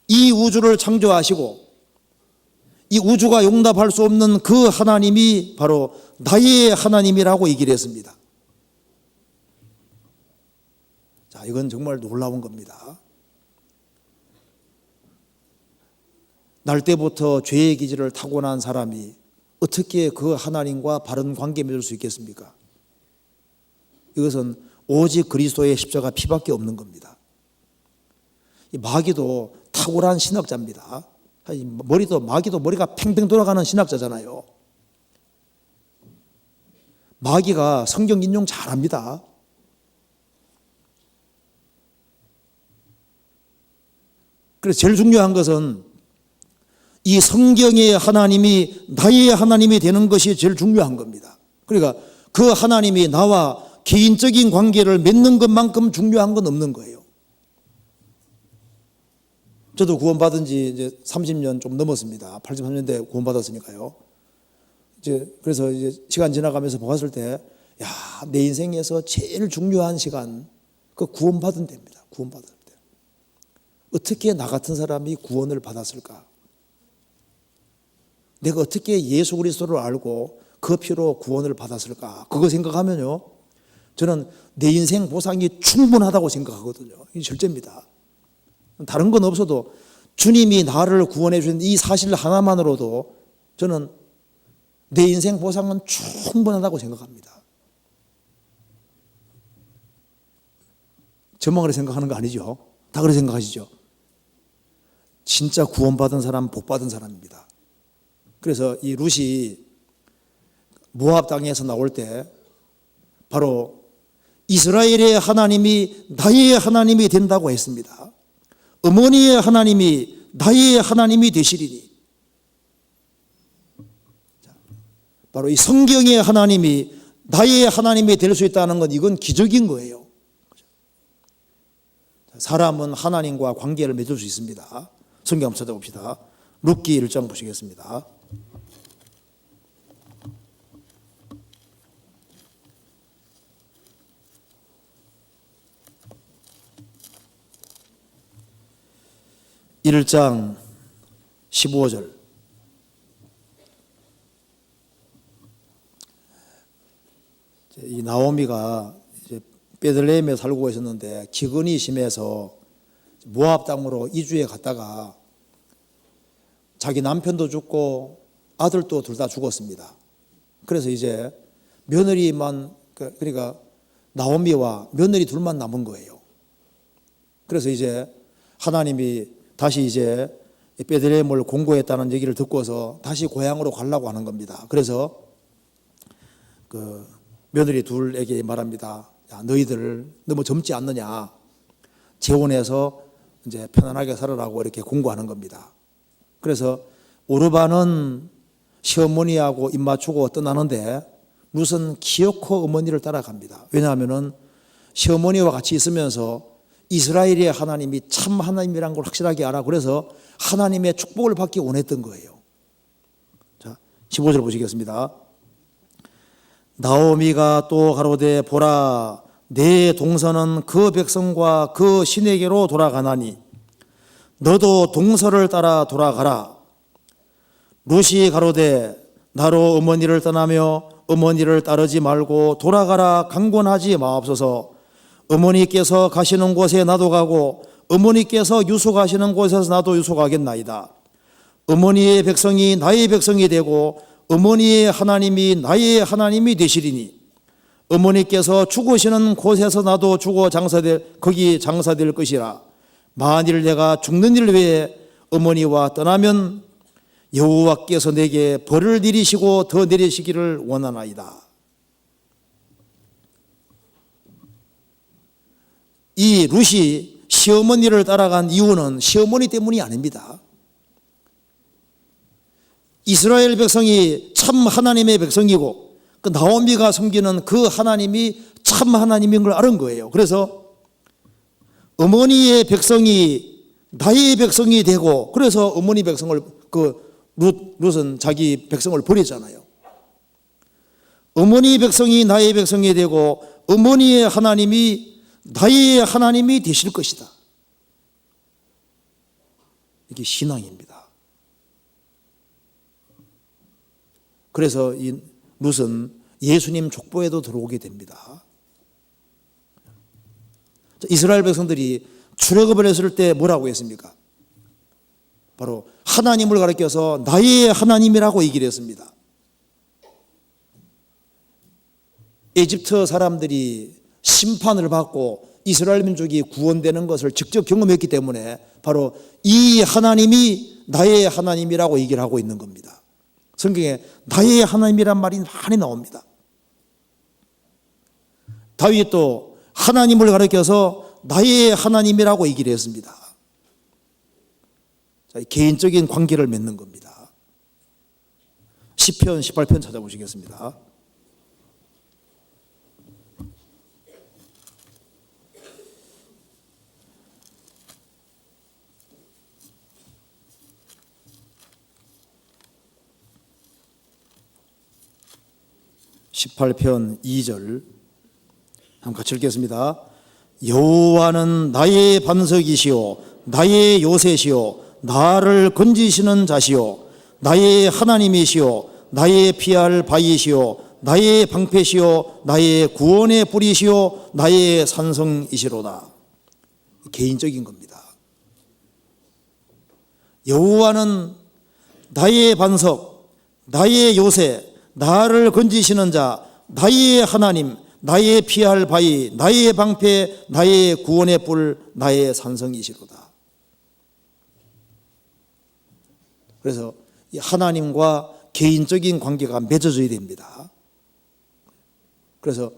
이 우주를 창조하시고 이 우주가 용납할 수 없는 그 하나님이 바로 나의 하나님이라고 얘기를 했습니다. 자, 이건 정말 놀라운 겁니다. 날 때부터 죄의 기질을 타고난 사람이 어떻게 그 하나님과 바른 관계 맺을 수 있겠습니까? 이것은 오직 그리스도의 십자가 피밖에 없는 겁니다. 이 마귀도 탁월한 신학자입니다. 마귀도 머리가 팽팽 돌아가는 신학자잖아요. 마귀가 성경 인용 잘합니다. 그래서 제일 중요한 것은 이 성경의 하나님이 나의 하나님이 되는 것이 제일 중요한 겁니다. 그러니까 그 하나님이 나와 개인적인 관계를 맺는 것만큼 중요한 건 없는 거예요. 저도 구원받은 지 이제 30년 좀 넘었습니다. 83년대 구원받았으니까요. 그래서 시간 지나가면서 보았을 때, 내 인생에서 제일 중요한 시간, 그 구원받은 때입니다. 구원받은 때. 어떻게 나 같은 사람이 구원을 받았을까? 내가 어떻게 예수 그리스도를 알고 그 피로 구원을 받았을까? 그거 생각하면요, 저는 내 인생 보상이 충분하다고 생각하거든요. 이게 절제입니다. 다른 건 없어도 주님이 나를 구원해 주신 이 사실 하나만으로도 저는 내 인생 보상은 충분하다고 생각합니다. 저만 그렇게 생각하는 거 아니죠? 다 그렇게 생각하시죠? 진짜 구원받은 사람, 복받은 사람입니다. 그래서 이 룻이 모압 땅에서 나올 때 바로 이스라엘의 하나님이 나의 하나님이 된다고 했습니다. 어머니의 하나님이 나의 하나님이 되시리니. 바로 이 성경의 하나님이 나의 하나님이 될 수 있다는 건 이건 기적인 거예요. 사람은 하나님과 관계를 맺을 수 있습니다. 성경 한번 찾아봅시다. 룻기 1장 보시겠습니다. (1장) 15절. 이 나오미가 이제 베들레헴에 살고 있었는데 기근이 심해서 모압 땅으로 이주해 갔다가 자기 남편도 죽고 아들도 둘 다 죽었습니다. 그래서 이제 며느리만, 그러니까 나오미와 며느리 둘만 남은 거예요. 그래서 이제 하나님이 다시 이제 베들레헴을 공고했다는 얘기를 듣고서 다시 고향으로 가려고 하는 겁니다. 그래서 그 며느리 둘에게 말합니다. 야, 너희들 너무 젊지 않느냐? 재혼해서 이제 편안하게 살아라고 이렇게 공고하는 겁니다. 그래서 오르반은 시어머니하고 입 맞추고 떠나는데 룻은 기어코 어머니를 따라갑니다. 왜냐하면은 시어머니와 같이 있으면서 이스라엘의 하나님이 참 하나님이란 걸 확실하게 알아. 그래서 하나님의 축복을 받기 원했던 거예요. 자, 15절 보시겠습니다. 나오미가 또 가로되 보라, 내 동서는 그 백성과 그 신에게로 돌아가나니 너도 동서를 따라 돌아가라. 룻이 가로되 나로 어머니를 떠나며 어머니를 따르지 말고 돌아가라 강권하지 마옵소서. 어머니께서 가시는 곳에 나도 가고 어머니께서 유숙하시는 곳에서 나도 유숙하겠나이다. 어머니의 백성이 나의 백성이 되고 어머니의 하나님이 나의 하나님이 되시리니 어머니께서 죽으시는 곳에서 나도 죽어 거기 장사될 것이라. 만일 내가 죽는 일 외에 어머니와 떠나면 여호와께서 내게 벌을 내리시고 더 내리시기를 원하나이다. 이 룻이 시어머니를 따라간 이유는 시어머니 때문이 아닙니다. 이스라엘 백성이 참 하나님의 백성이고 그 나오미가 섬기는 그 하나님이 참 하나님인 걸 아는 거예요. 그래서 어머니의 백성이 나의 백성이 되고, 그래서 어머니 백성을 룻은 자기 백성을 버리잖아요. 어머니 백성이 나의 백성이 되고 어머니의 하나님이 나의 하나님이 되실 것이다. 이게 신앙입니다. 그래서 이 룻은 예수님 족보에도 들어오게 됩니다. 이스라엘 백성들이 출애굽을 했을 때 뭐라고 했습니까? 바로 하나님을 가리켜서 나의 하나님이라고 얘기를 했습니다. 에집트 사람들이 심판을 받고 이스라엘 민족이 구원되는 것을 직접 경험했기 때문에 바로 이 하나님이 나의 하나님이라고 얘기를 하고 있는 겁니다. 성경에 나의 하나님이란 말이 많이 나옵니다. 다윗도 하나님을 가리켜서 나의 하나님이라고 얘기를 했습니다. 자, 개인적인 관계를 맺는 겁니다. 시편 18편 찾아보시겠습니다. (18편) 2절 한번 같이 읽겠습니다. 여호와는 나의 반석이시오 나의 요새시오 나를 건지시는 자시오 나의 하나님이시오 나의 피할 바위시오 나의 방패시오 나의 구원의 뿌리시오 나의 산성이시로다. 개인적인 겁니다. 여호와는 나의 반석, 나의 요새, 나를 건지시는 자, 나의 하나님, 나의 피할 바위, 나의 방패, 나의 구원의 뿔, 나의 산성이시로다. 그래서 이 하나님과 개인적인 관계가 맺어져야 됩니다. 그래서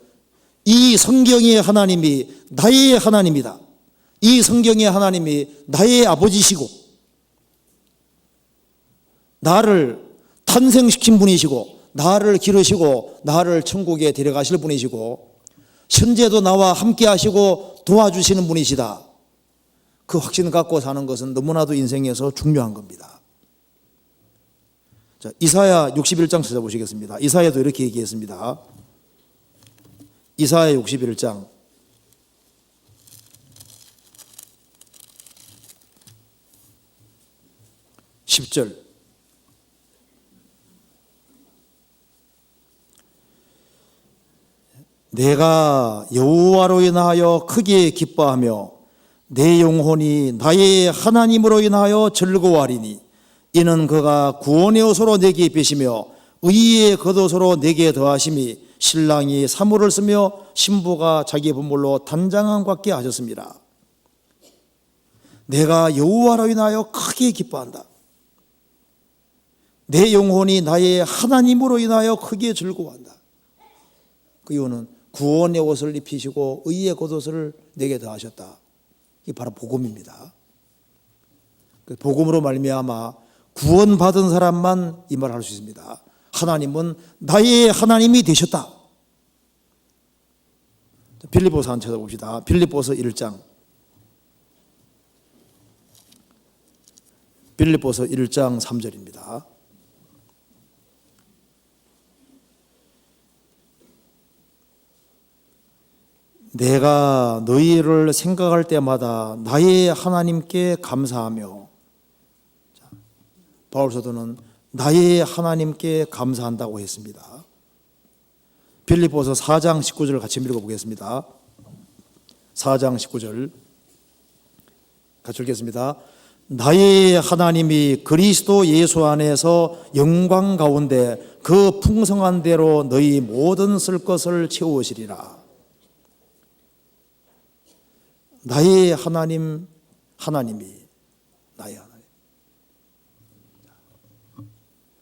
이 성경의 하나님이 나의 하나님이다. 이 성경의 하나님이 나의 아버지시고 나를 탄생시킨 분이시고 나를 기르시고 나를 천국에 데려가실 분이시고 현재도 나와 함께 하시고 도와주시는 분이시다. 그 확신 갖고 사는 것은 너무나도 인생에서 중요한 겁니다. 자, 이사야 61장 찾아보시겠습니다. 이사야도 이렇게 얘기했습니다. 이사야 61장 10절. 내가 여호와로 인하여 크게 기뻐하며 내 영혼이 나의 하나님으로 인하여 즐거워하리니 이는 그가 구원의 옷으로 내게 입히시며 의의 겉옷으로 내게 더하심이 신랑이 사물을 쓰며 신부가 자기 분물로 단장함 같게 하셨습니다. 내가 여호와로 인하여 크게 기뻐한다. 내 영혼이 나의 하나님으로 인하여 크게 즐거워한다. 그 이유는 구원의 옷을 입히시고 의의 겉옷을 내게 더하셨다. 이게 바로 복음입니다. 복음으로 말미암아 구원받은 사람만 이 말을 할 수 있습니다. 하나님은 나의 하나님이 되셨다. 빌립보서 한 찾아봅시다. 빌립보서 1장. 빌립보서 1장 3절입니다. 내가 너희를 생각할 때마다 나의 하나님께 감사하며, 바울 사도는 나의 하나님께 감사한다고 했습니다. 빌립보서 4장 19절을 같이 읽어보겠습니다. 4장 19절 같이 읽겠습니다. 나의 하나님이 그리스도 예수 안에서 영광 가운데 그 풍성한 대로 너희 모든 쓸 것을 채우시리라. 나의 하나님이 나의 하나님.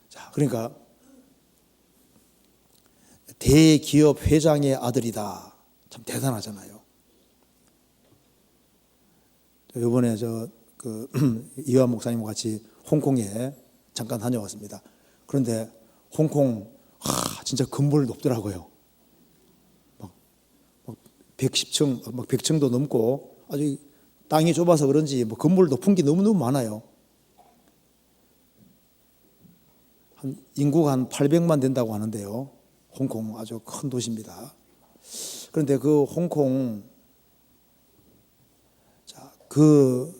자, 그러니까 대기업 회장의 아들이다. 참 대단하잖아요. 이번에 이완 목사님과 같이 홍콩에 잠깐 다녀왔습니다. 그런데 홍콩 진짜 건물 높더라고요. 막 110층, 막 100층도 넘고 아주 땅이 좁아서 그런지 건물 높은 게 너무너무 많아요. 인구가 한 800만 된다고 하는데요. 홍콩 아주 큰 도시입니다. 그런데 그 홍콩 그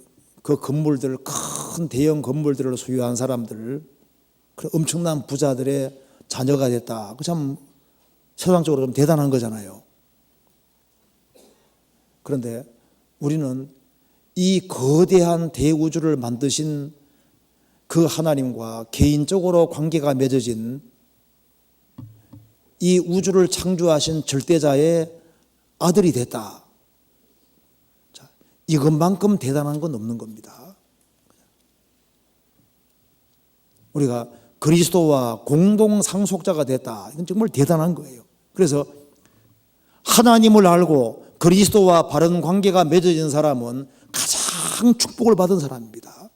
건물들, 큰 대형 건물들을 소유한 사람들, 그 엄청난 부자들의 자녀가 됐다. 그 참 세상적으로 좀 대단한 거잖아요. 그런데 우리는 이 거대한 대우주를 만드신 그 하나님과 개인적으로 관계가 맺어진 이 우주를 창조하신 절대자의 아들이 됐다. 자, 이것만큼 대단한 건 없는 겁니다. 우리가 그리스도와 공동 상속자가 됐다. 이건 정말 대단한 거예요. 그래서 하나님을 알고 그리스도와 바른 관계가 맺어진 사람은 가장 축복을 받은 사람입니다.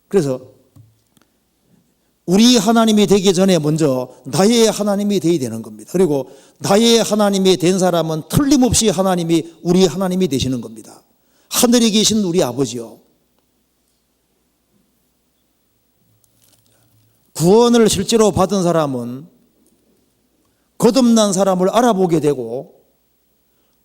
그래서 우리 하나님이 되기 전에 먼저 나의 하나님이 되어야 되는 겁니다. 그리고 나의 하나님이 된 사람은 틀림없이 하나님이 우리 하나님이 되시는 겁니다. 하늘에 계신 우리 아버지요. 구원을 실제로 받은 사람은 거듭난 사람을 알아보게 되고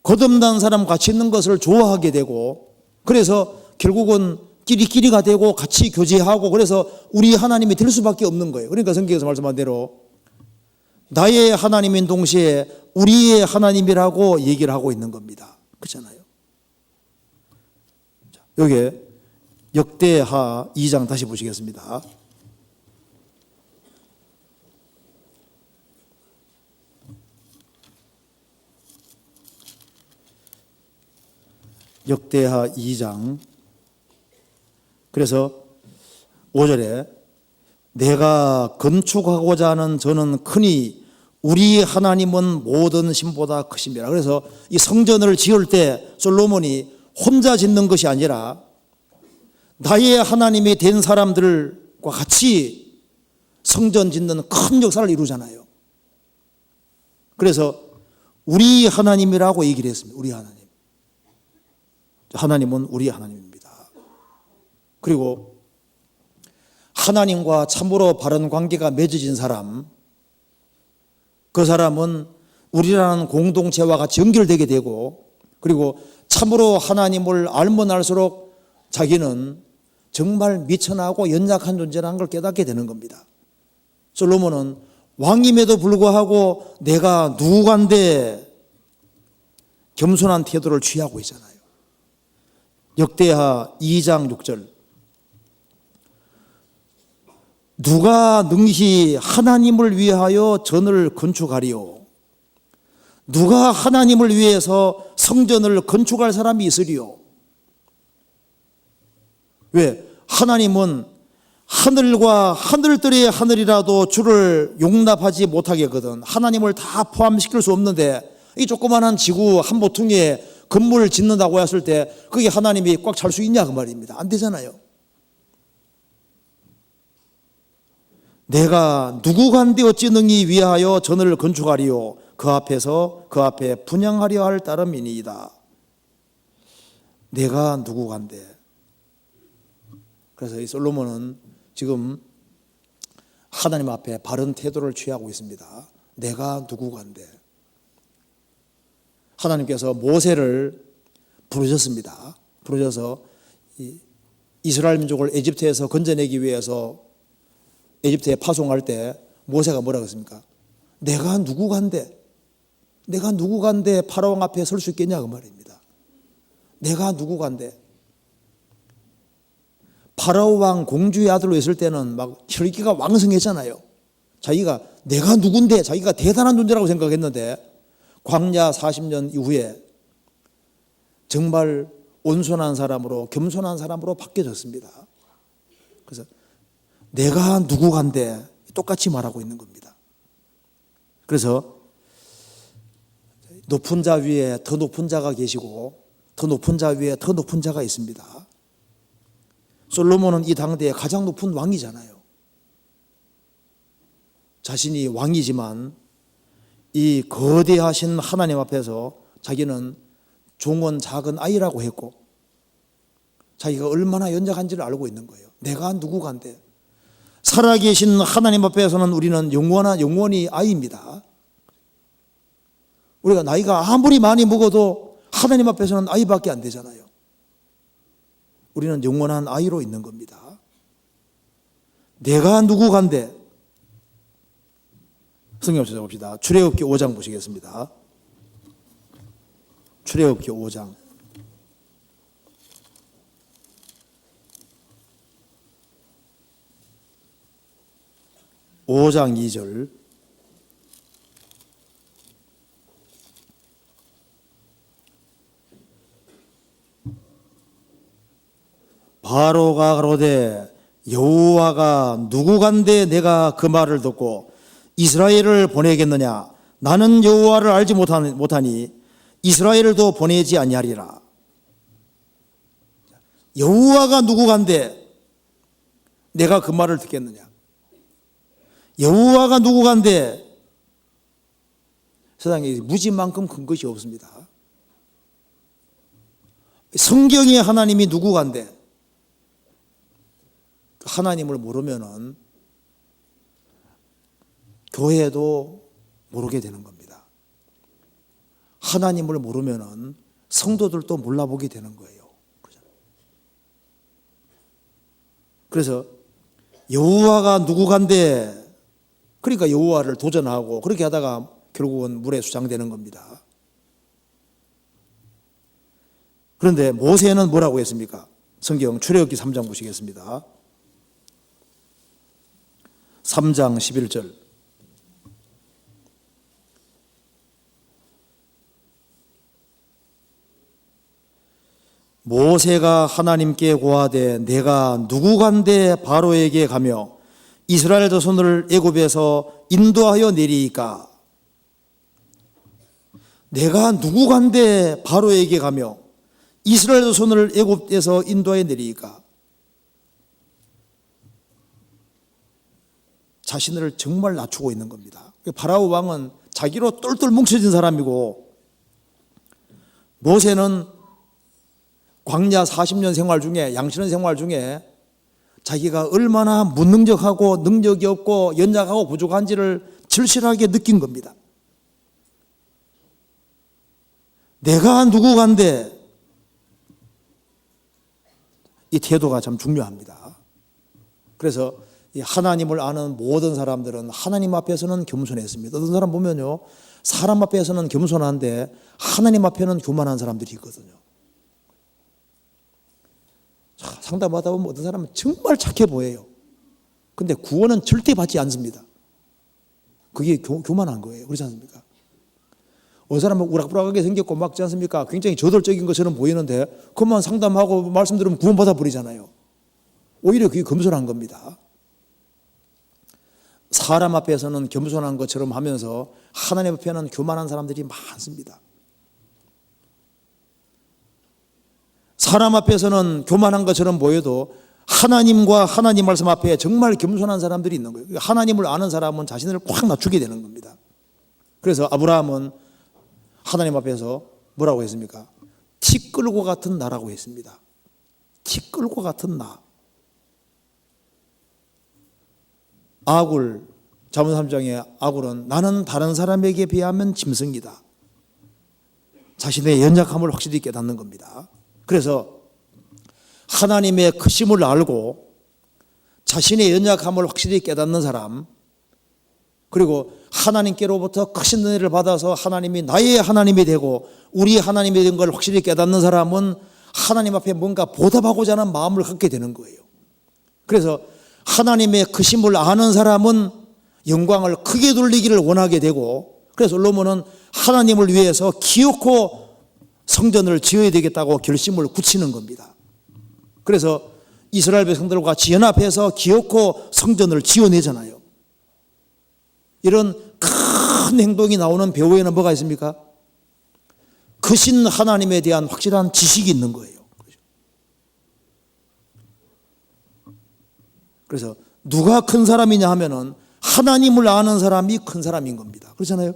거듭난 사람 같이 있는 것을 좋아하게 되고 그래서 결국은 끼리끼리가 되고 같이 교제하고 그래서 우리 하나님이 될 수밖에 없는 거예요. 그러니까 성경에서 말씀한 대로 나의 하나님인 동시에 우리의 하나님이라고 얘기를 하고 있는 겁니다. 그렇잖아요. 여기 역대하 2장 다시 보시겠습니다. 역대하 2장 그래서 5절에 내가 건축하고자 하는 저는 크니 우리 하나님은 모든 신보다 크십니다. 그래서 이 성전을 지을 때 솔로몬이 혼자 짓는 것이 아니라 나의 하나님이 된 사람들과 같이 성전 짓는 큰 역사를 이루잖아요. 그래서 우리 하나님이라고 얘기를 했습니다. 우리 하나님. 하나님은 우리 하나님입니다. 그리고 하나님과 참으로 바른 관계가 맺어진 사람, 그 사람은 우리라는 공동체와 같이 연결되게 되고, 그리고 참으로 하나님을 알면 알수록 자기는 정말 미천하고 연약한 존재라는 걸 깨닫게 되는 겁니다. 솔로몬은 왕임에도 불구하고 내가 누구간데 겸손한 태도를 취하고 있잖아요. 역대하 2장 6절. 누가 능히 하나님을 위하여 전을 건축하리요? 누가 하나님을 위해서 성전을 건축할 사람이 있으리요? 왜? 하나님은 하늘과 하늘들의 하늘이라도 주를 용납하지 못하겠거든. 하나님을 다 포함시킬 수 없는데 이 조그마한 지구 한 모퉁이에 건물을 짓는다고 했을 때 그게 하나님이 꽉 찰 수 있냐 그 말입니다. 안 되잖아요. 내가 누구간데 어찌 능히 위하여 전을 건축하리요? 그 앞에 분향하려 할 따름이니이다. 내가 누구간데. 그래서 이 솔로몬은 지금 하나님 앞에 바른 태도를 취하고 있습니다. 내가 누구간데. 하나님께서 모세를 부르셨습니다. 부르셔서 이스라엘 민족을 에집트에서 건져내기 위해서 에집트에 파송할 때 모세가 뭐라고 했습니까? 내가 누구간데, 내가 누구간데 파라왕 앞에 설 수 있겠냐 그 말입니다. 내가 누구간데. 파라오 왕 공주의 아들로 있을 때는 막 혈기가 왕성했잖아요. 자기가 내가 누군데, 자기가 대단한 존재라고 생각했는데 광야 40년 이후에 정말 온순한 사람으로, 겸손한 사람으로 바뀌어졌습니다. 그래서 내가 누구간데 똑같이 말하고 있는 겁니다. 그래서 높은 자 위에 더 높은 자가 계시고 더 높은 자 위에 더 높은 자가 있습니다. 솔로몬은 이 당대의 가장 높은 왕이잖아요. 자신이 왕이지만 이 거대하신 하나님 앞에서 자기는 종은 작은 아이라고 했고 자기가 얼마나 연약한지를 알고 있는 거예요. 내가 누구간데. 살아계신 하나님 앞에서는 우리는 영원히 아이입니다. 우리가 나이가 아무리 많이 먹어도 하나님 앞에서는 아이밖에 안 되잖아요. 우리는 영원한 아이로 있는 겁니다. 내가 누구간데. 성경 찾아봅시다. 출애굽기 5장 보시겠습니다. 출애굽기 5장. 5장 2절. 바로가 가로되 여호와가 누구간데 내가 그 말을 듣고 이스라엘을 보내겠느냐? 나는 여호와를 알지 못하니 이스라엘도 보내지 아니하리라. 여호와가 누구간데 내가 그 말을 듣겠느냐? 여호와가 누구간데. 세상에 무지만큼 큰 것이 없습니다. 성경의 하나님이 누구간데. 하나님을 모르면은 교회도 모르게 되는 겁니다. 하나님을 모르면은 성도들도 몰라보게 되는 거예요. 그래서 여호와가 누구간데. 그러니까 여호와를 도전하고 그렇게 하다가 결국은 물에 수장되는 겁니다. 그런데 모세는 뭐라고 했습니까? 성경 출애굽기 3장 보시겠습니다. 3장 11절. 모세가 하나님께 고하되 내가 누구간데 바로에게 가며 이스라엘 자손을 애굽에서 인도하여 내리이까. 내가 누구간데 바로에게 가며 이스라엘 자손을 애굽에서 인도하여 내리니까 자신을 정말 낮추고 있는 겁니다. 바라오 왕은 자기로 똘똘 뭉쳐진 사람이고 모세는 광야 40년 생활 중에 양치는 생활 중에 자기가 얼마나 무능력하고 능력이 없고 연약하고 부족한지를 절실하게 느낀 겁니다. 내가 누구간데 이 태도가 참 중요합니다. 그래서 이 하나님을 아는 모든 사람들은 하나님 앞에서는 겸손했습니다. 어떤 사람 보면요, 사람 앞에서는 겸손한데 하나님 앞에는 교만한 사람들이 있거든요. 상담하다 보면 어떤 사람은 정말 착해 보여요. 근데 구원은 절대 받지 않습니다. 그게 교만한 거예요. 그렇지 않습니까? 어떤 사람은 우락부락하게 생겼고 막지 않습니까? 굉장히 저돌적인 것처럼 보이는데 그만 상담하고 말씀 들으면 구원받아 버리잖아요. 오히려 그게 겸손한 겁니다. 사람 앞에서는 겸손한 것처럼 하면서 하나님 앞에는 교만한 사람들이 많습니다. 사람 앞에서는 교만한 것처럼 보여도 하나님과 하나님 말씀 앞에 정말 겸손한 사람들이 있는 거예요. 하나님을 아는 사람은 자신을 확 낮추게 되는 겁니다. 그래서 아브라함은 하나님 앞에서 뭐라고 했습니까? 티 끌고 같은 나라고 했습니다. 티 끌고 같은 나. 아굴, 잠언 3장의 아굴은 나는 다른 사람에게 비하면 짐승이다. 자신의 연약함을 확실히 깨닫는 겁니다. 그래서 하나님의 크심을 알고 자신의 연약함을 확실히 깨닫는 사람, 그리고 하나님께로부터 크신 은혜를 받아서 하나님이 나의 하나님이 되고 우리 하나님이 된 걸 확실히 깨닫는 사람은 하나님 앞에 뭔가 보답하고자 하는 마음을 갖게 되는 거예요. 그래서 하나님의 크심을 아는 사람은 영광을 크게 돌리기를 원하게 되고, 그래서 솔로몬은 하나님을 위해서 기어코 성전을 지어야 되겠다고 결심을 굳히는 겁니다. 그래서 이스라엘 백성들과 같이 연합해서 기어코 성전을 지어내잖아요. 이런 큰 행동이 나오는 배후에는 뭐가 있습니까? 크신 하나님에 대한 확실한 지식이 있는 거예요. 그래서 누가 큰 사람이냐 하면은 하나님을 아는 사람이 큰 사람인 겁니다. 그렇잖아요?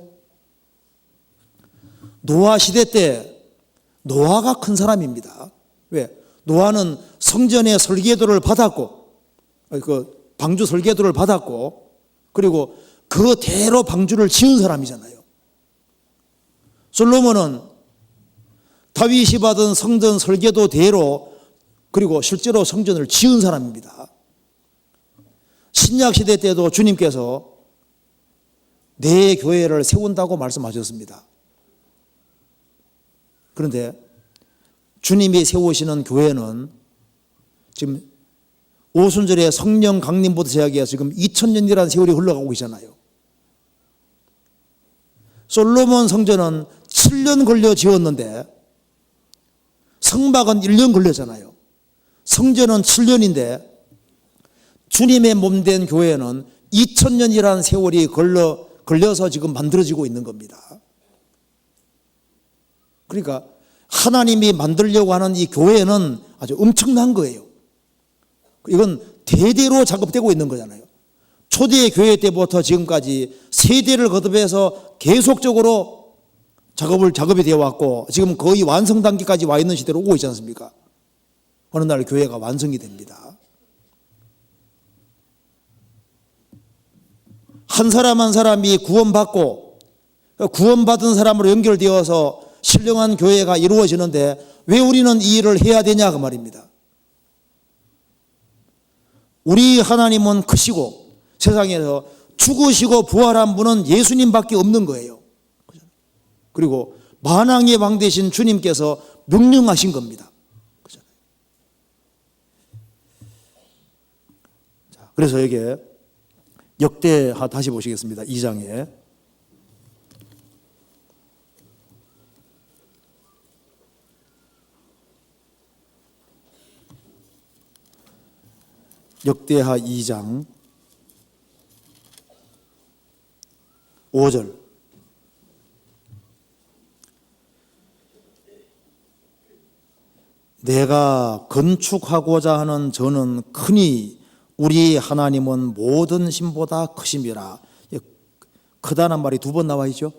노아 시대 때 노아가 큰 사람입니다. 왜? 노아는 성전의 설계도를 받았고, 그 방주 설계도를 받았고, 그리고 그대로 방주를 지은 사람이잖아요. 솔로몬은 다윗이 받은 성전 설계도대로 그리고 실제로 성전을 지은 사람입니다. 신약 시대 때도 주님께서 내 교회를 세운다고 말씀하셨습니다. 그런데 주님이 세우시는 교회는 지금 오순절에 성령 강림부터 시작해서 지금 2000년이라는 세월이 흘러가고 있잖아요. 솔로몬 성전은 7년 걸려 지었는데 성막은 1년 걸렸잖아요. 성전은 7년인데 주님의 몸된 교회는 2000년이라는 세월이 걸려서 지금 만들어지고 있는 겁니다. 그러니까 하나님이 만들려고 하는 이 교회는 아주 엄청난 거예요. 이건 대대로 작업되고 있는 거잖아요. 초대 교회 때부터 지금까지 세대를 거듭해서 계속적으로 작업이 되어 왔고 지금 거의 완성 단계까지 와 있는 시대로 오고 있지 않습니까? 어느 날 교회가 완성이 됩니다. 한 사람 한 사람이 구원받고 구원받은 사람으로 연결되어서 신령한 교회가 이루어지는데 왜 우리는 이 일을 해야 되냐 그 말입니다. 우리 하나님은 크시고 세상에서 죽으시고 부활한 분은 예수님밖에 없는 거예요. 그리고 만왕의 왕 되신 주님께서 명령하신 겁니다. 그래서 여기에 역대하 다시 보시겠습니다. 2장에 역대하 2장 5절 내가 건축하고자 하는 저는 크니 우리 하나님은 모든 신보다 크심이라. 크다는 말이 두 번 나와 있죠.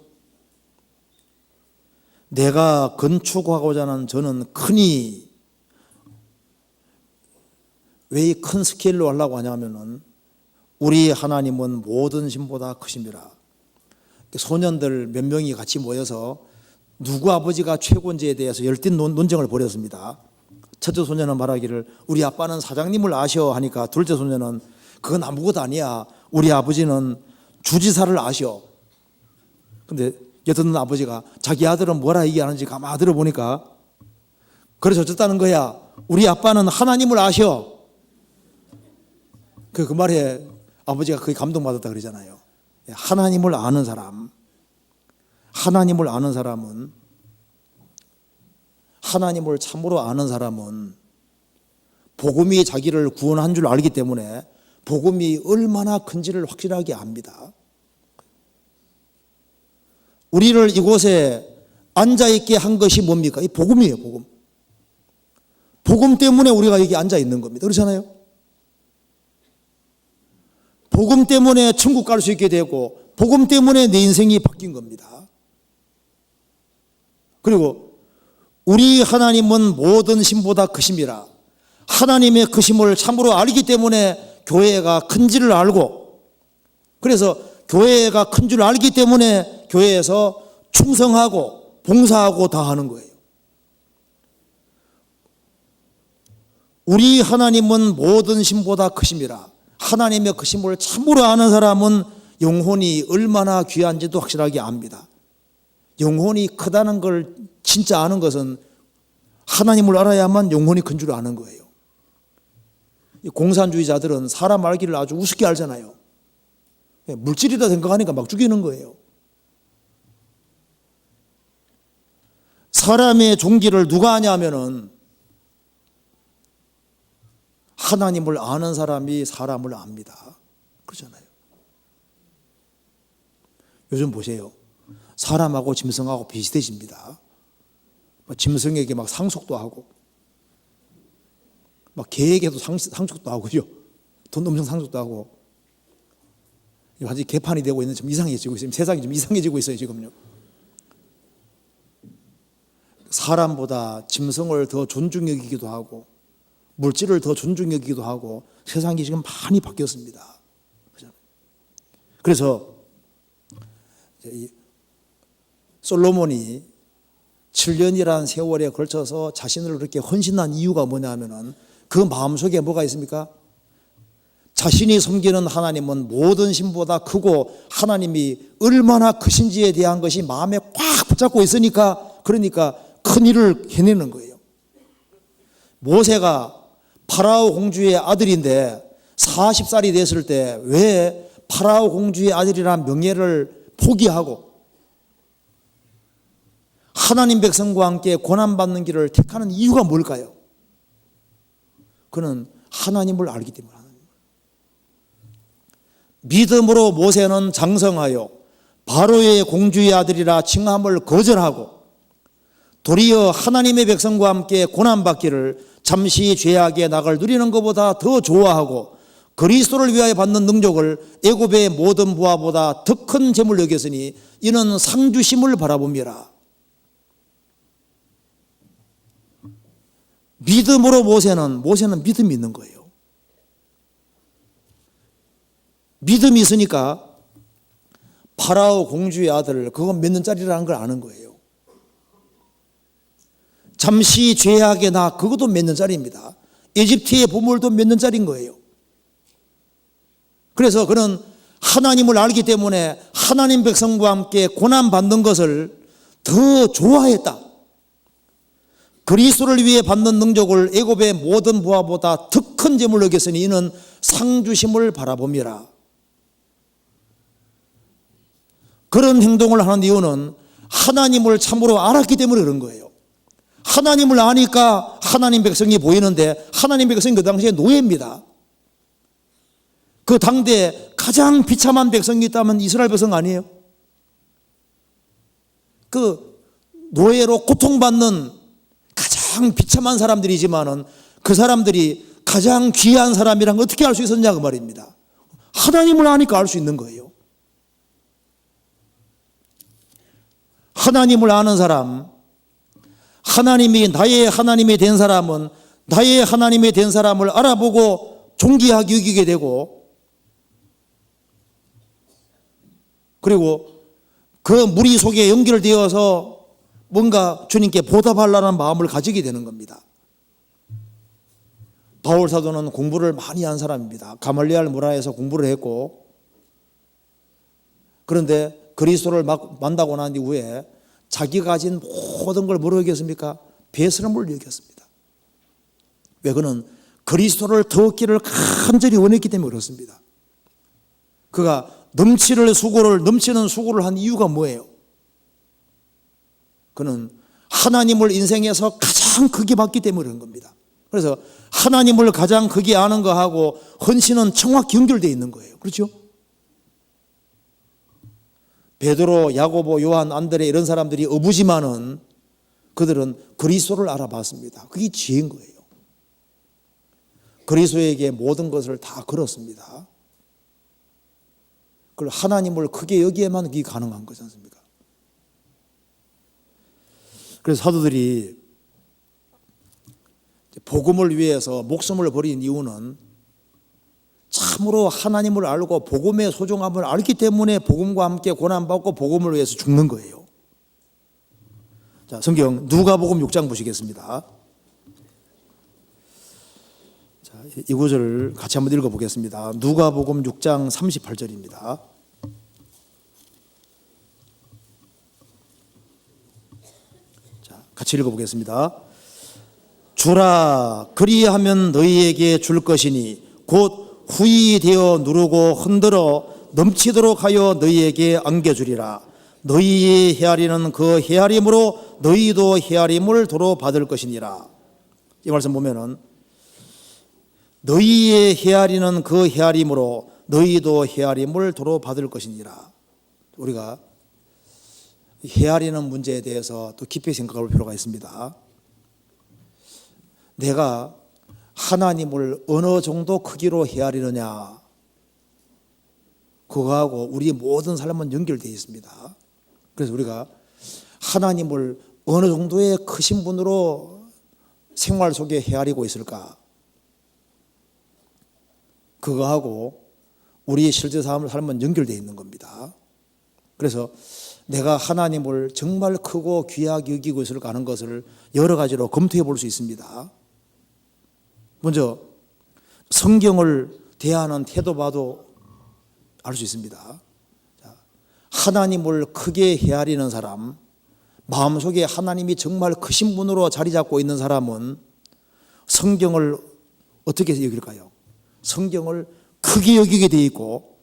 내가 건축하고자 하는 저는 크니, 왜 이 큰 스케일로 하려고 하냐면은 우리 하나님은 모든 신보다 크심이라. 소년들 몇 명이 같이 모여서 누구 아버지가 최고인지에 대해서 열띤 논쟁을 벌였습니다. 첫째 소년은 말하기를 우리 아빠는 사장님을 아셔 하니까, 둘째 소년은 그건 아무것도 아니야, 우리 아버지는 주지사를 아셔. 근데 여든 아버지가 자기 아들은 뭐라 얘기하는지 가만히 들어보니까, 그래서 어쨌다는 거야, 우리 아빠는 하나님을 아셔. 그 말에 아버지가 거의 감동받았다 그러잖아요. 하나님을 아는 사람, 하나님을 아는 사람은, 하나님을 참으로 아는 사람은 복음이 자기를 구원한 줄 알기 때문에 복음이 얼마나 큰지를 확실하게 압니다. 우리를 이곳에 앉아있게 한 것이 뭡니까? 이 복음이에요. 복음. 복음 때문에 우리가 여기 앉아있는 겁니다. 그렇잖아요. 복음 때문에 천국 갈 수 있게 되고, 복음 때문에 내 인생이 바뀐 겁니다. 그리고 우리 하나님은 모든 신보다 크심이라. 하나님의 크심을 참으로 알기 때문에 교회가 큰지를 알고, 그래서 교회가 큰 줄 알기 때문에 교회에서 충성하고 봉사하고 다 하는 거예요. 우리 하나님은 모든 신보다 크심이라. 하나님의 크심을 참으로 아는 사람은 영혼이 얼마나 귀한지도 확실하게 압니다. 영혼이 크다는 걸 진짜 아는 것은 하나님을 알아야만 영혼이 큰 줄 아는 거예요. 공산주의자들은 사람 알기를 아주 우습게 알잖아요. 물질이다 생각하니까 막 죽이는 거예요. 사람의 종기를 누가 아냐 하면은 하나님을 아는 사람이 사람을 압니다. 그러잖아요. 요즘 보세요. 사람하고 짐승하고 비슷해집니다. 짐승에게 막 상속도 하고, 막 개에게도 상속도 하고요. 돈 엄청 상속도 하고. 아직 개판이 되고 있는, 좀 이상해지고 있어요. 세상이 좀 이상해지고 있어요, 지금요. 사람보다 짐승을 더 존중 여기기도 하고, 물질을 더 존중 여기기도 하고, 세상이 지금 많이 바뀌었습니다. 그래서 솔로몬이 7년이라는 세월에 걸쳐서 자신을 그렇게 헌신한 이유가 뭐냐면은, 그 마음속에 뭐가 있습니까? 자신이 섬기는 하나님은 모든 신보다 크고 하나님이 얼마나 크신지에 대한 것이 마음에 꽉 붙잡고 있으니까, 그러니까 큰 일을 해내는 거예요. 모세가 파라오 공주의 아들인데 40살이 됐을 때 왜 파라오 공주의 아들이라는 명예를 포기하고 하나님 백성과 함께 고난받는 길을 택하는 이유가 뭘까요? 그는 하나님을 알기 때문에. 믿음으로 모세는 장성하여 바로의 공주의 아들이라 칭함을 거절하고 도리어 하나님의 백성과 함께 고난받기를 잠시 죄악의 낙을 누리는 것보다 더 좋아하고 그리스도를 위하여 받는 능력을 애굽의 모든 부하보다 더 큰 재물로 여겼으니 이는 상주심을 바라봅니다. 믿음으로 모세는 믿음이 있는 거예요. 믿음이 있으니까 파라오 공주의 아들, 그건 몇 년짜리라는 걸 아는 거예요. 잠시 죄악의 나, 그것도 몇 년짜리입니다. 에집트의 보물도 몇 년짜리인 거예요. 그래서 그는 하나님을 알기 때문에 하나님 백성과 함께 고난받는 것을 더 좋아했다. 그리스도를 위해 받는 능력을 애굽의 모든 부하보다 더 큰 재물로 여겼으니 이는 상주심을 바라봅니다. 그런 행동을 하는 이유는 하나님을 참으로 알았기 때문에 그런 거예요. 하나님을 아니까 하나님 백성이 보이는데, 하나님 백성이 그 당시에 노예입니다. 그 당대에 가장 비참한 백성이 있다면 이스라엘 백성 아니에요? 그 노예로 고통받는 가장 가장 비참한 사람들이지만은 그 사람들이 가장 귀한 사람이란 어떻게 알 수 있었냐 그 말입니다. 하나님을 아니까 알 수 있는 거예요. 하나님을 아는 사람, 하나님이 나의 하나님이 된 사람은 나의 하나님이 된 사람을 알아보고 존귀하게 여기게 되고, 그리고 그 무리 속에 연결되어서 뭔가 주님께 보답하려는 마음을 가지게 되는 겁니다. 바울 사도는 공부를 많이 한 사람입니다. 가말리알 문화에서 공부를 했고, 그런데 그리스도를 만나고 난 이후에 자기가 가진 모든 걸 뭐로 여겼습니까? 배설물로 여겼습니다. 왜? 그는 그리스도를 더 얻기를 간절히 원했기 때문에 그렇습니다. 그가 넘치는 수고를 한 이유가 뭐예요? 그는 하나님을 인생에서 가장 크게 봤기 때문에 그런 겁니다. 그래서 하나님을 가장 크게 아는 거하고 헌신은 정확히 연결되어 있는 거예요. 그렇죠? 베드로, 야고보, 요한, 안드레 이런 사람들이 어부지만은 그들은 그리스도를 알아봤습니다. 그게 지혜인 거예요. 그리스도에게 모든 것을 다 걸었습니다. 그걸 하나님을 크게 여기에만 그게 가능한 거지 않습니까? 그래서 사도들이 복음을 위해서 목숨을 버린 이유는 참으로 하나님을 알고 복음의 소중함을 알기 때문에 복음과 함께 고난받고 복음을 위해서 죽는 거예요. 자, 성경 누가복음 6장 보시겠습니다. 자, 이 구절을 같이 한번 읽어보겠습니다. 누가복음 6장 38절입니다. 자, 같이 읽어보겠습니다. 주라, 그리하면 너희에게 줄 것이니 곧 후히 되어 누르고 흔들어 넘치도록 하여 너희에게 안겨주리라. 너희의 헤아리는 그 헤아림으로 너희도 헤아림을 도로 받을 것이니라. 이 말씀 보면은 너희의 헤아리는 그 헤아림으로 너희도 헤아림을 도로 받을 것이니라. 우리가 헤아리는 문제에 대해서 또 깊이 생각할 필요가 있습니다. 내가 하나님을 어느 정도 크기로 헤아리느냐, 그거하고 우리 모든 삶은 연결되어 있습니다. 그래서 우리가 하나님을 어느 정도의 크신 분으로 생활 속에 헤아리고 있을까, 그거하고 우리의 실제 삶은 연결되어 있는 겁니다. 그래서 내가 하나님을 정말 크고 귀하게 여기고 있을까 하는 것을 여러 가지로 검토해 볼 수 있습니다. 먼저 성경을 대하는 태도 봐도 알 수 있습니다. 하나님을 크게 헤아리는 사람, 마음속에 하나님이 정말 크신 분으로 자리 잡고 있는 사람은 성경을 어떻게 여길까요? 성경을 크게 여기게 되어 있고,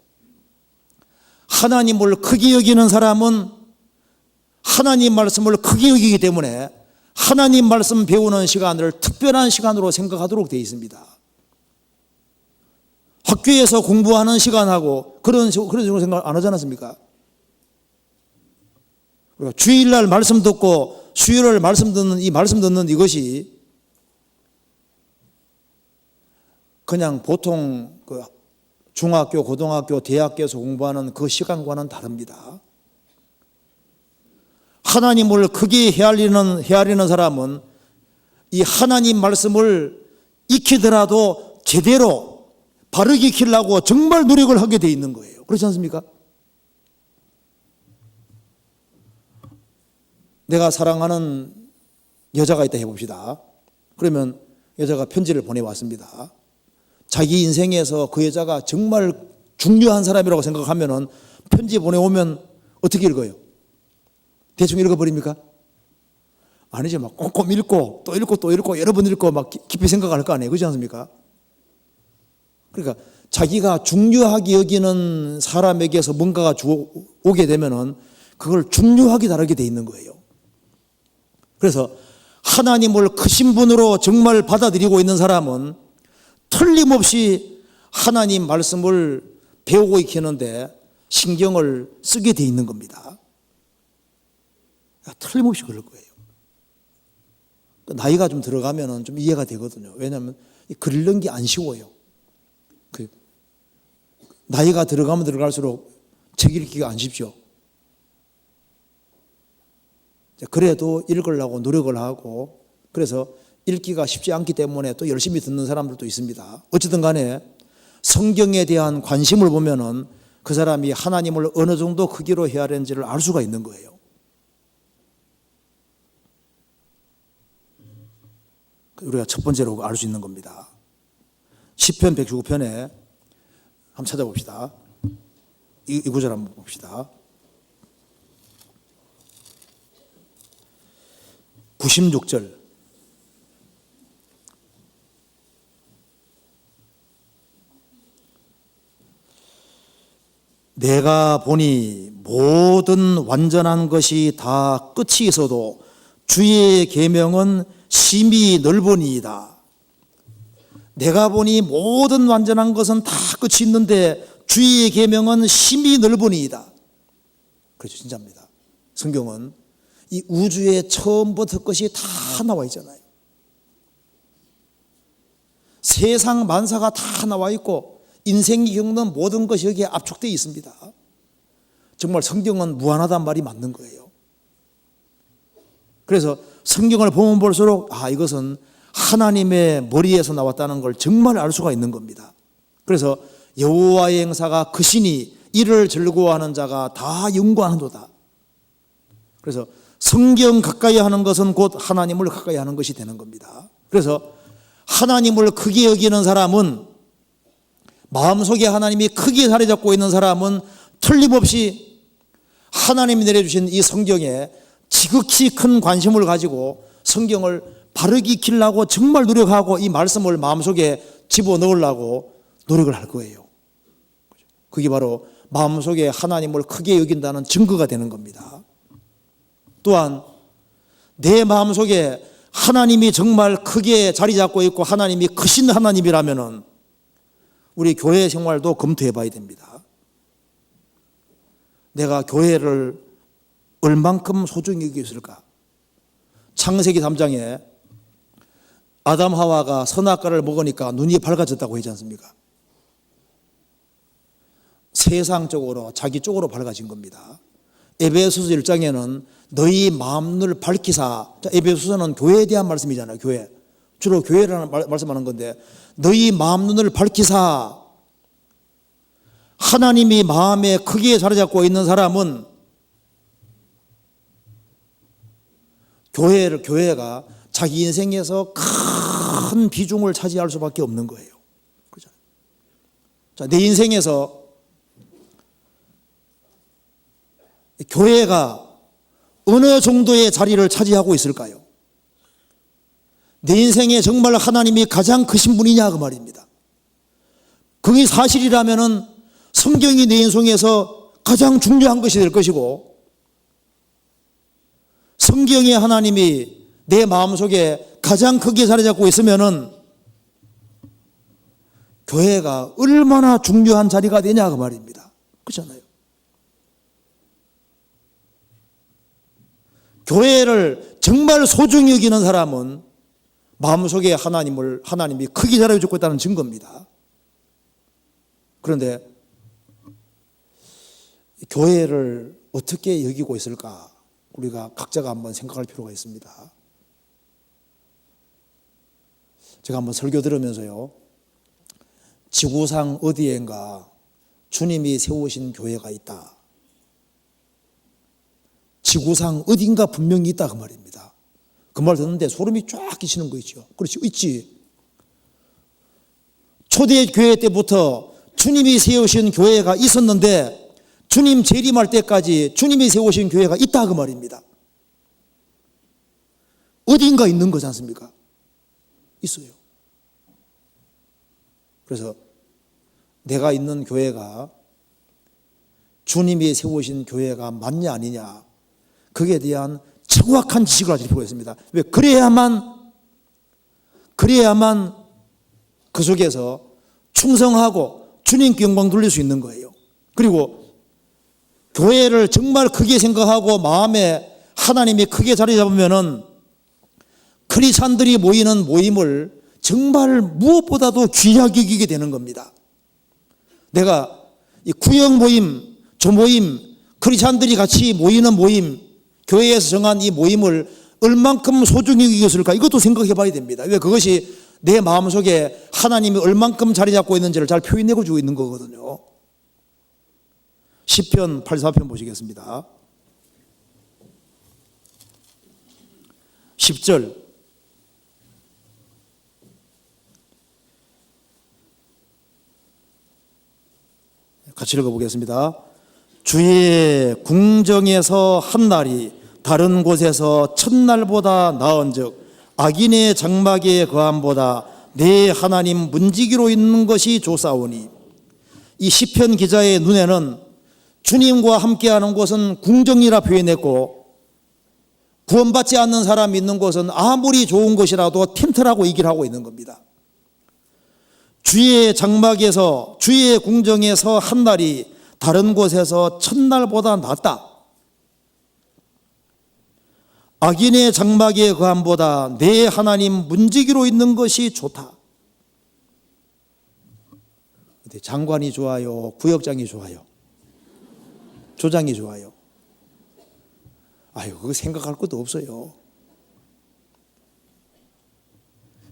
하나님을 크게 여기는 사람은 하나님 말씀을 크게 여기기 때문에 하나님 말씀 배우는 시간을 특별한 시간으로 생각하도록 되어 있습니다. 학교에서 공부하는 시간하고 그런 식으로 생각 안 하지 않습니까? 주일날 말씀 듣고 수요일 말씀 듣는 이것이 그냥 보통 그 중학교, 고등학교, 대학교에서 공부하는 그 시간과는 다릅니다. 하나님을 크게 헤아리는 사람은 이 하나님 말씀을 익히더라도 제대로 바르게 익히려고 정말 노력을 하게 돼 있는 거예요. 그렇지 않습니까? 내가 사랑하는 여자가 있다 해봅시다. 그러면 여자가 편지를 보내왔습니다. 자기 인생에서 그 여자가 정말 중요한 사람이라고 생각하면은 편지 보내오면 어떻게 읽어요? 대충 읽어버립니까? 아니죠. 막 꼼꼼 읽고 또 읽고 또 읽고 여러 번 읽고 막 깊이 생각할 거 아니에요. 그렇지 않습니까? 그러니까 자기가 중요하게 여기는 사람에게서 뭔가가 오게 되면은 그걸 중요하게 다루게 돼 있는 거예요. 그래서 하나님을 크신 분으로 정말 받아들이고 있는 사람은 틀림없이 하나님 말씀을 배우고 익히는데 신경을 쓰게 돼 있는 겁니다. 틀림없이 그럴 거예요. 나이가 좀 들어가면은 좀 이해가 되거든요. 왜냐하면 그리는 게 안 쉬워요. 나이가 들어가면 들어갈수록 책 읽기가 안 쉽죠. 그래도 읽으려고 노력을 하고, 그래서 읽기가 쉽지 않기 때문에 또 열심히 듣는 사람들도 있습니다. 어쨌든 간에 성경에 대한 관심을 보면은 그 사람이 하나님을 어느 정도 크기로 해야 하는지를 알 수가 있는 거예요. 우리가 첫 번째로 알 수 있는 겁니다. 시편 119편에 한번 찾아봅시다. 이 구절 한번 봅시다. 96절. 내가 보니 모든 완전한 것이 다 끝이 있어도 주의 계명은 심히 넓으니이다. 내가 보니 모든 완전한 것은 다 끝이 있는데 주의 계명은 심히 넓으니이다. 그렇죠, 진짜입니다. 성경은 이 우주의 처음부터 끝이 다 나와 있잖아요. 세상 만사가 다 나와 있고 인생이 겪는 모든 것이 여기에 압축되어 있습니다. 정말 성경은 무한하단 말이 맞는 거예요. 그래서 성경을 보면 볼수록 이것은 하나님의 머리에서 나왔다는 걸 정말 알 수가 있는 겁니다. 그래서 여호와의 행사가 크시니 이를 즐거워하는 자가 다 영광하도다. 그래서 성경 가까이 하는 것은 곧 하나님을 가까이 하는 것이 되는 겁니다. 그래서 하나님을 크게 여기는 사람은, 마음속에 하나님이 크게 자리 잡고 있는 사람은 틀림없이 하나님이 내려주신 이 성경에 지극히 큰 관심을 가지고 성경을 바르게 익히려고 정말 노력하고 이 말씀을 마음속에 집어넣으려고 노력을 할 거예요. 그게 바로 마음속에 하나님을 크게 여긴다는 증거가 되는 겁니다. 또한 내 마음속에 하나님이 정말 크게 자리 잡고 있고 하나님이 크신 하나님이라면은 우리 교회 생활도 검토해 봐야 됩니다. 내가 교회를 얼만큼 소중히 여기고 있을까? 창세기 3장에 아담 하와가 선악과를 먹으니까 눈이 밝아졌다고 하지 않습니까? 세상적으로 자기 쪽으로 밝아진 겁니다. 에베소서 1장에는 너희 마음을 밝히사, 에베소서는 교회에 대한 말씀이잖아요. 교회, 주로 교회라는 말씀하는 건데, 너희 마음 눈을 밝히사. 하나님이 마음에 크게 자리 잡고 있는 사람은 교회가 자기 인생에서 큰 비중을 차지할 수밖에 없는 거예요. 그렇죠? 자, 내 인생에서 교회가 어느 정도의 자리를 차지하고 있을까요? 내 인생에 정말 하나님이 가장 크신 분이냐 그 말입니다. 그게 사실이라면은 성경이 내 인생에서 가장 중요한 것이 될 것이고, 성경의 하나님이 내 마음속에 가장 크게 자리 잡고 있으면은 교회가 얼마나 중요한 자리가 되냐 그 말입니다. 그렇잖아요. 교회를 정말 소중히 여기는 사람은 마음속에 하나님이 크게 자리 잡고 있다는 증거입니다. 그런데 교회를 어떻게 여기고 있을까? 우리가 각자가 한번 생각할 필요가 있습니다. 제가 한번 설교 들으면서요, 지구상 어디엔가 주님이 세우신 교회가 있다. 지구상 어딘가 분명히 있다 그 말입니다. 그 말 듣는데 소름이 쫙 끼치는 거 있죠. 그렇지, 있지. 초대 교회 때부터 주님이 세우신 교회가 있었는데 주님 재림할 때까지 주님이 세우신 교회가 있다 그 말입니다. 어딘가 있는 거지 않습니까? 있어요. 그래서 내가 있는 교회가 주님이 세우신 교회가 맞냐 아니냐, 거기에 대한 정확한 지식을 가질 필요가 있습니다. 왜? 그래야만 그 속에서 충성하고 주님께 영광 돌릴 수 있는 거예요. 그리고 교회를 정말 크게 생각하고 마음에 하나님이 크게 자리 잡으면은 크리스찬들이 모이는 모임을 정말 무엇보다도 귀하게 여기게 되는 겁니다. 내가 이 구역 모임, 조모임, 크리스찬들이 같이 모이는 모임, 교회에서 정한 이 모임을 얼만큼 소중히 여겼을까, 이것도 생각해 봐야 됩니다. 왜? 그것이 내 마음속에 하나님이 얼만큼 자리 잡고 있는지를 잘 표현해 주고 있는 거거든요. 시편 84편 보시겠습니다. 10절. 같이 읽어보겠습니다. 주의 궁정에서 한 날이 다른 곳에서 첫날보다 나은즉 악인의 장막에 거함보다 내 하나님 문지기로 있는 것이 좋사오니. 이 시편 기자의 눈에는 주님과 함께하는 곳은 궁정이라 표현했고, 구원받지 않는 사람이 있는 곳은 아무리 좋은 것이라도 텐트라고 얘기를 하고 있는 겁니다. 주의 장막에서, 주의 궁정에서 한 날이 다른 곳에서 첫날보다 낫다. 악인의 장막에 거함보다 내 하나님 문지기로 있는 것이 좋다. 장관이 좋아요? 구역장이 좋아요? 조장이 좋아요? 아유, 그거 생각할 것도 없어요.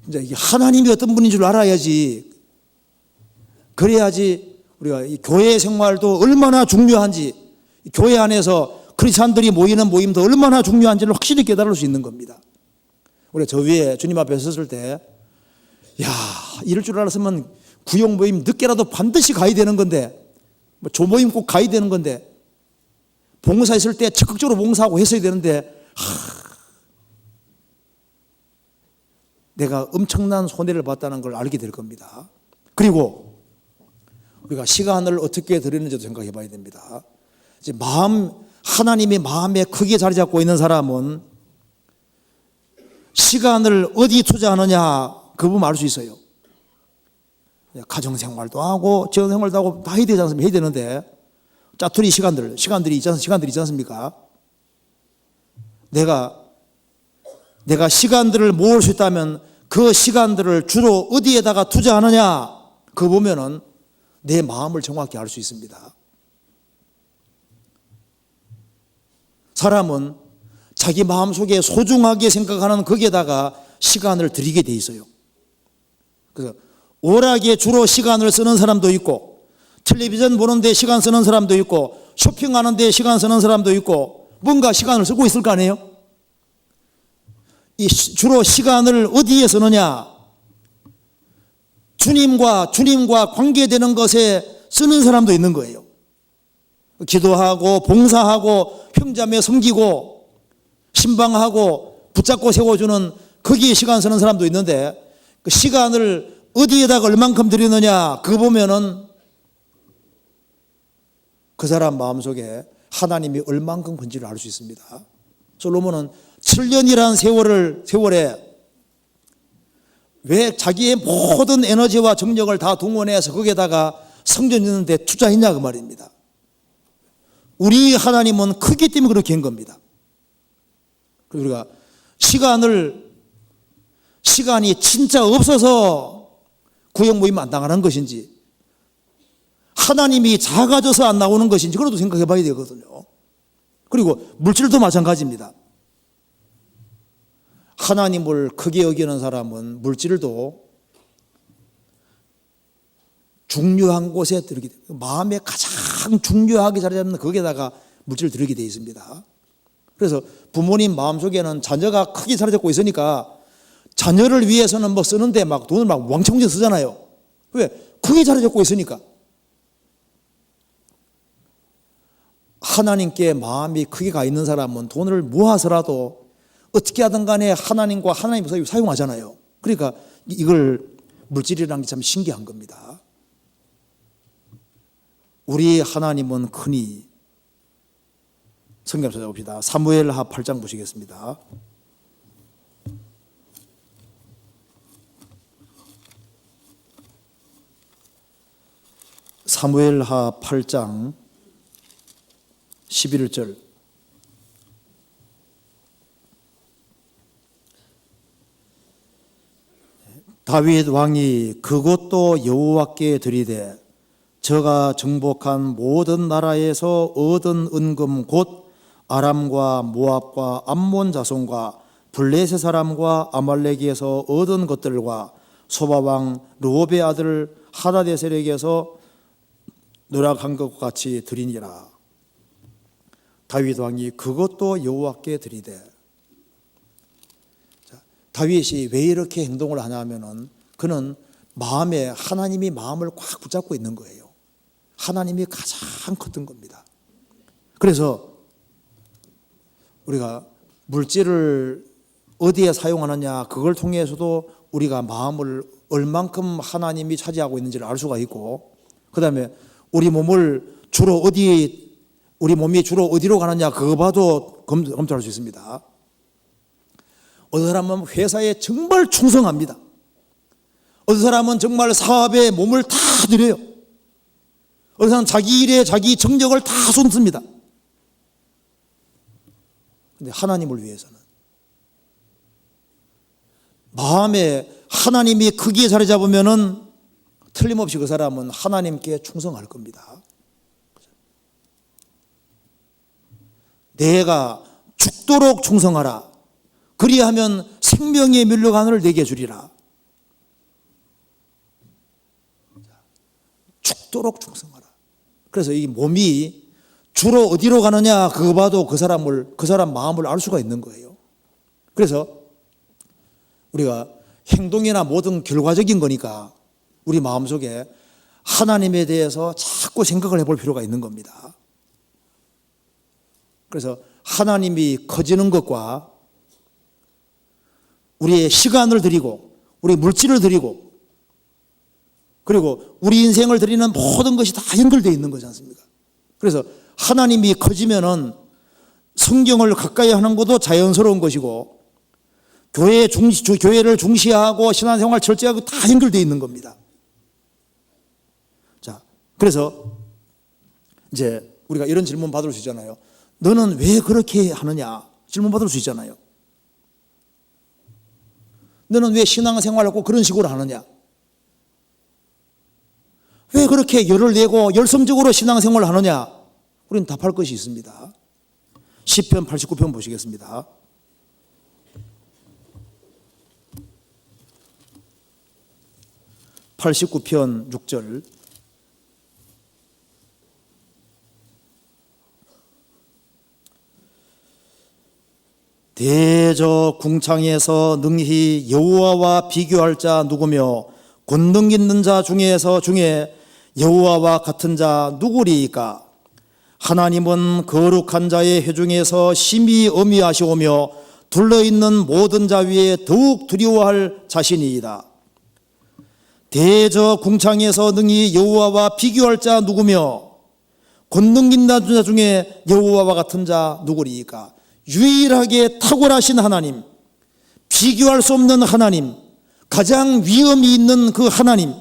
이제 이게 하나님이 어떤 분인 줄 알아야지. 그래야지 우리가 이 교회 생활도 얼마나 중요한지, 교회 안에서 크리스찬들이 모이는 모임도 얼마나 중요한지를 확실히 깨달을 수 있는 겁니다. 우리가 저 위에 주님 앞에 섰을 때, 야, 이럴 줄 알았으면 구역 모임 늦게라도 반드시 가야 되는 건데, 뭐 조모임 꼭 가야 되는 건데, 봉사했을 때 적극적으로 봉사하고 했어야 되는데, 내가 엄청난 손해를 봤다는 걸 알게 될 겁니다. 그리고 우리가 시간을 어떻게 드리는지도 생각해 봐야 됩니다. 이제 하나님의 마음에 크게 자리 잡고 있는 사람은 시간을 어디 투자하느냐, 그 부분 알 수 있어요. 가정생활도 하고 재혼생활도 하고 다 해야 되지 않습니까? 해야 되는데 짜투리 시간들이 있지 않습니까? 내가 시간들을 모을 수 있다면 그 시간들을 주로 어디에다가 투자하느냐, 그거 보면은 내 마음을 정확히 알 수 있습니다. 사람은 자기 마음속에 소중하게 생각하는 거기에다가 시간을 들이게 돼 있어요. 그래서 오락에 주로 시간을 쓰는 사람도 있고, 텔레비전 보는데 시간 쓰는 사람도 있고, 쇼핑하는데 시간 쓰는 사람도 있고, 뭔가 시간을 쓰고 있을 거 아니에요? 주로 시간을 어디에 쓰느냐? 주님과 관계되는 것에 쓰는 사람도 있는 거예요. 기도하고 봉사하고 형제자매 섬기고 신방하고 붙잡고 세워주는 거기에 시간 쓰는 사람도 있는데, 그 시간을 어디에다가 얼만큼 들이느냐, 그거 보면은 그 사람 마음속에 하나님이 얼만큼 건지를 알 수 있습니다. 솔로몬은 7년이라는 세월에 왜 자기의 모든 에너지와 정력을 다 동원해서 거기에다가 성전 짓는 데 투자했냐, 그 말입니다. 우리 하나님은 크기 때문에 그렇게 한 겁니다. 그리고 우리가 시간이 진짜 없어서 구역 모임 안 당하는 것인지, 하나님이 작아져서 안 나오는 것인지, 그것도 생각해 봐야 되거든요. 그리고 물질도 마찬가지입니다. 하나님을 크게 여기는 사람은 물질도 중요한 곳에 들게 됩니다. 마음에 가장 중요하게 자리 잡는 거기에다가 물질을 들이게 되어 있습니다. 그래서 부모님 마음속에는 자녀가 크게 자리 잡고 있으니까 자녀를 위해서는 뭐 쓰는데 막 돈을 막 왕창 쓰잖아요. 왜? 크게 자리 잡고 있으니까. 하나님께 마음이 크게 가 있는 사람은 돈을 모아서라도 어떻게 하든 간에 하나님과 하나님 사용하잖아요. 그러니까 이걸 물질이라는 게 참 신기한 겁니다. 우리 하나님은 크니. 성경 찾아봅시다. 사무엘하 8장 보시겠습니다. 사무엘하 8장 11절. 다윗 왕이 그것도 여호와께 드리되 저가 정복한 모든 나라에서 얻은 은금 곧 아람과 모압과 암몬 자손과 블레셋 사람과 아말렉에서 얻은 것들과 소바 왕 르홉의 아들 하다데셀에게서 노력한 것과 같이 드리니라. 다윗 왕이 그것도 여호와께 드리되. 다윗이 왜 이렇게 행동을 하냐면은 그는 마음에 하나님이 마음을 꽉 붙잡고 있는 거예요. 하나님이 가장 컸던 겁니다. 그래서 우리가 물질을 어디에 사용하느냐 그걸 통해서도 우리가 마음을 얼만큼 하나님이 차지하고 있는지를 알 수가 있고, 그 다음에 우리 몸을 주로 우리 몸이 주로 어디로 가느냐 그거 봐도 검토할 수 있습니다. 어떤 사람은 회사에 정말 충성합니다. 어떤 사람은 정말 사업에 몸을 다 들여요. 어떤 사람은 자기 일에 자기 정력을 다 쏟습니다. 근데 하나님을 위해서는 마음에 하나님이 크게 자리 잡으면은 틀림없이 그 사람은 하나님께 충성할 겁니다. 내가 죽도록 충성하라. 그리하면 생명의 멸류관을 내게 주리라. 죽도록 충성하라. 그래서 이 몸이 주로 어디로 가느냐 그거 봐도 그 사람 마음을 알 수가 있는 거예요. 그래서 우리가 행동이나 모든 결과적인 거니까 우리 마음속에 하나님에 대해서 자꾸 생각을 해볼 필요가 있는 겁니다. 그래서 하나님이 커지는 것과 우리의 시간을 드리고 우리 물질을 드리고 그리고 우리 인생을 드리는 모든 것이 다 연결되어 있는 거지 않습니까? 그래서 하나님이 커지면은 성경을 가까이 하는 것도 자연스러운 것이고 교회를 중시하고 신앙생활 철저하고 다 연결되어 있는 겁니다. 자, 그래서 이제 우리가 이런 질문 받을 수 있잖아요. 너는 왜 그렇게 하느냐? 질문 받을 수 있잖아요. 너는 왜 신앙생활을 꼭 그런 식으로 하느냐? 왜 그렇게 열을 내고 열성적으로 신앙생활을 하느냐? 우리는 답할 것이 있습니다. 시편 89편 보시겠습니다. (89편) 6절. 대저 궁창에서 능히 여호와와 비교할 자 누구며 권능 있는 자 중에 여호와와 같은 자 누구리이까? 하나님은 거룩한 자의 회중에서 심히 엄히하시오며 둘러있는 모든 자 위에 더욱 두려워할 자신이이다. 대저 궁창에서 능히 여호와와 비교할 자 누구며 권능 있는 자 중에 여호와와 같은 자 누구리이까? 유일하게 탁월하신 하나님, 비교할 수 없는 하나님, 가장 위엄이 있는 그 하나님.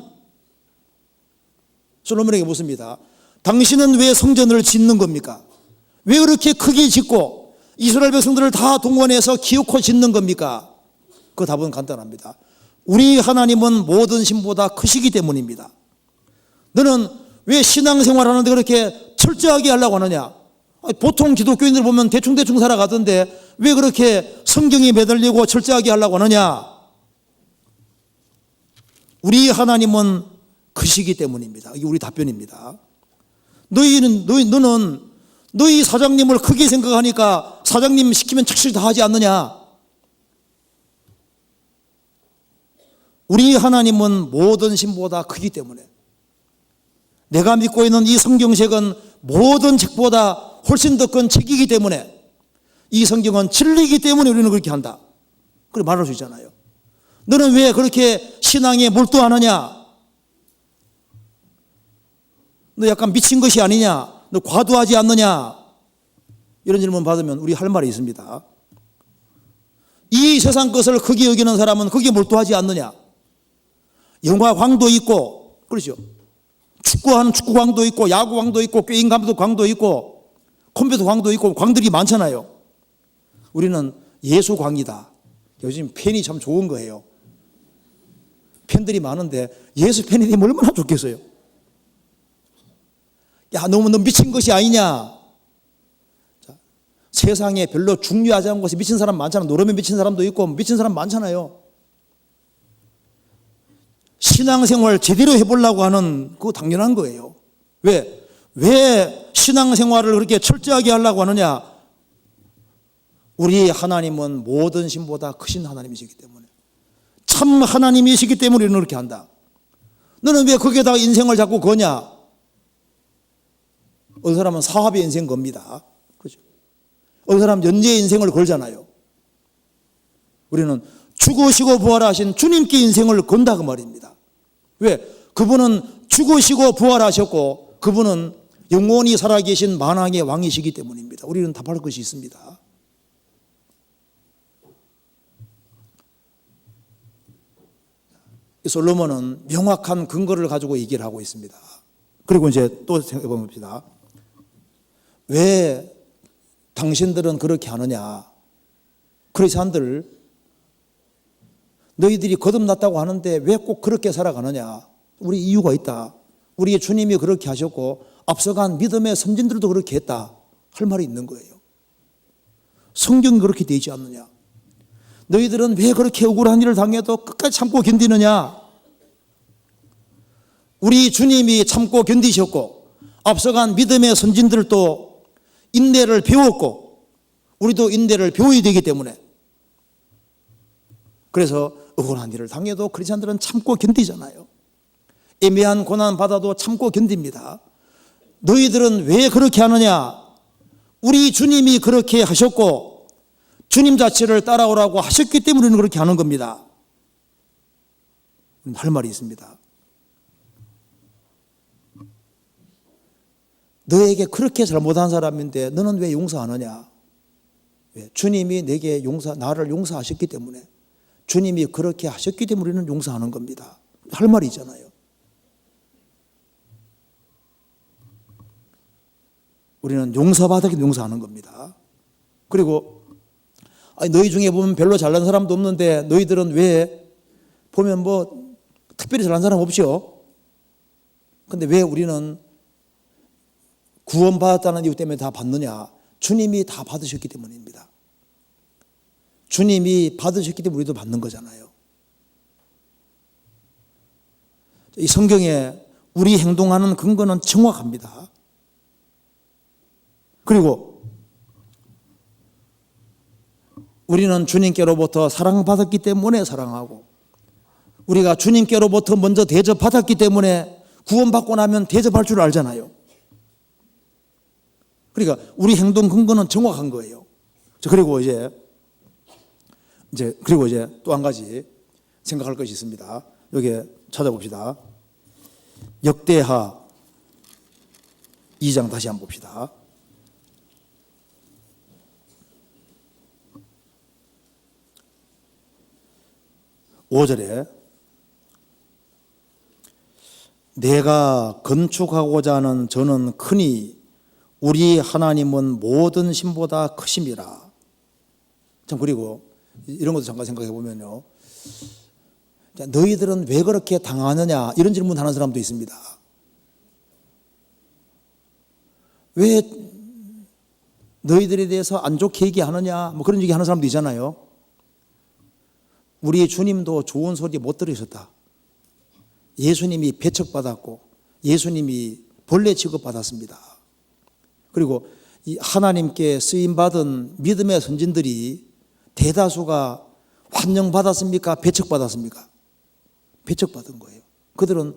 솔로몬에게 묻습니다. 당신은 왜 성전을 짓는 겁니까? 왜 그렇게 크게 짓고 이스라엘 백성들을 다 동원해서 기어코 짓는 겁니까? 그 답은 간단합니다. 우리 하나님은 모든 신보다 크시기 때문입니다. 너는 왜 신앙생활 하는데 그렇게 철저하게 하려고 하느냐? 보통 기독교인들 보면 대충 살아가던데 왜 그렇게 성경에 매달리고 철저하게 하려고 하느냐? 우리 하나님은 크시기 때문입니다. 이게 우리 답변입니다. 너는 너희 사장님을 크게 생각하니까 사장님 시키면 착실히 다 하지 않느냐? 우리 하나님은 모든 신보다 크기 때문에 내가 믿고 있는 이 성경책은 모든 책보다 훨씬 더 큰 책이기 때문에 이 성경은 진리이기 때문에 우리는 그렇게 한다. 그렇게 말할 수 있잖아요. 너는 왜 그렇게 신앙에 몰두하느냐? 너 약간 미친 것이 아니냐? 너 과도하지 않느냐? 이런 질문 받으면 우리 할 말이 있습니다. 이 세상 것을 크게 여기는 사람은 거기에 몰두하지 않느냐? 영화광도 있고, 그렇죠? 축구하는 축구광도 있고, 야구광도 있고, 게임 감독광도 있고, 컴퓨터광도 있고, 광들이 많잖아요. 우리는 예수광이다. 요즘 펜이 참 좋은 거예요. 팬들이 많은데 예수 팬이 되면 얼마나 좋겠어요. 야, 너 미친 것이 아니냐. 자, 세상에 별로 중요하지 않은 것이 미친 사람 많잖아. 노름에 미친 사람도 있고 미친 사람 많잖아요. 신앙생활 제대로 해보려고 하는 그거 당연한 거예요. 왜 신앙생활을 그렇게 철저하게 하려고 하느냐. 우리 하나님은 모든 신보다 크신 하나님이시기 때문에, 참 하나님이시기 때문에 우리는 그렇게 한다. 너는 왜 거기에다가 인생을 자꾸 거냐. 어떤 사람은 사업에 인생 겁니다. 그죠? 어떤 사람은 연재의 인생을 걸잖아요. 우리는 죽으시고 부활하신 주님께 인생을 건다 그 말입니다. 왜? 그분은 죽으시고 부활하셨고 그분은 영원히 살아계신 만왕의 왕이시기 때문입니다. 우리는 답할 것이 있습니다. 솔로몬은 명확한 근거를 가지고 얘기를 하고 있습니다. 그리고 이제 또 생각해 봅시다. 왜 당신들은 그렇게 하느냐. 크리스찬들 너희들이 거듭났다고 하는데 왜 꼭 그렇게 살아가느냐. 우리 이유가 있다. 우리의 주님이 그렇게 하셨고 앞서간 믿음의 선진들도 그렇게 했다 할 말이 있는 거예요. 성경이 그렇게 되지 않느냐. 너희들은 왜 그렇게 억울한 일을 당해도 끝까지 참고 견디느냐. 우리 주님이 참고 견디셨고 앞서간 믿음의 선진들도 인내를 배웠고 우리도 인내를 배워야 되기 때문에, 그래서 억울한 일을 당해도 크리스찬들은 참고 견디잖아요. 애매한 고난 받아도 참고 견딥니다. 너희들은 왜 그렇게 하느냐. 우리 주님이 그렇게 하셨고 주님 자체를 따라오라고 하셨기 때문에 우리는 그렇게 하는 겁니다. 할 말이 있습니다. 너에게 그렇게 잘못한 사람인데 너는 왜 용서 안 하냐. 왜? 주님이 내게 나를 용서하셨기 때문에, 주님이 그렇게 하셨기 때문에 우리는 용서하는 겁니다. 할 말이 있잖아요. 우리는 용서받았기 때문에 용서하는 겁니다. 그리고 너희 중에 보면 별로 잘난 사람도 없는데 너희들은 왜 보면 뭐 특별히 잘난 사람 없죠. 근데 왜 우리는 구원받았다는 이유 때문에 다 받느냐. 주님이 다 받으셨기 때문입니다. 주님이 받으셨기 때문에 우리도 받는 거잖아요. 이 성경에 우리 행동하는 근거는 정확합니다. 그리고 우리는 주님께로부터 사랑받았기 때문에 사랑하고, 우리가 주님께로부터 먼저 대접받았기 때문에 구원받고 나면 대접할 줄 알잖아요. 그러니까 우리 행동 근거는 정확한 거예요. 그리고 이제 또 한 가지 생각할 것이 있습니다. 여기 찾아봅시다. 역대하 2장 다시 한번 봅시다. 5절에 내가 건축하고자 하는 저는 크니 우리 하나님은 모든 신보다 크심이라. 참, 그리고 이런 것도 잠깐 생각해 보면요, 너희들은 왜 그렇게 당하느냐 이런 질문 하는 사람도 있습니다. 왜 너희들에 대해서 안 좋게 얘기하느냐 뭐 그런 얘기 하는 사람도 있잖아요. 우리 주님도 좋은 소리 못 들으셨다. 예수님이 배척받았고 예수님이 벌레 취급받았습니다. 그리고 이 하나님께 쓰임받은 믿음의 선진들이 대다수가 환영받았습니까? 배척받았습니까? 배척받은 거예요. 그들은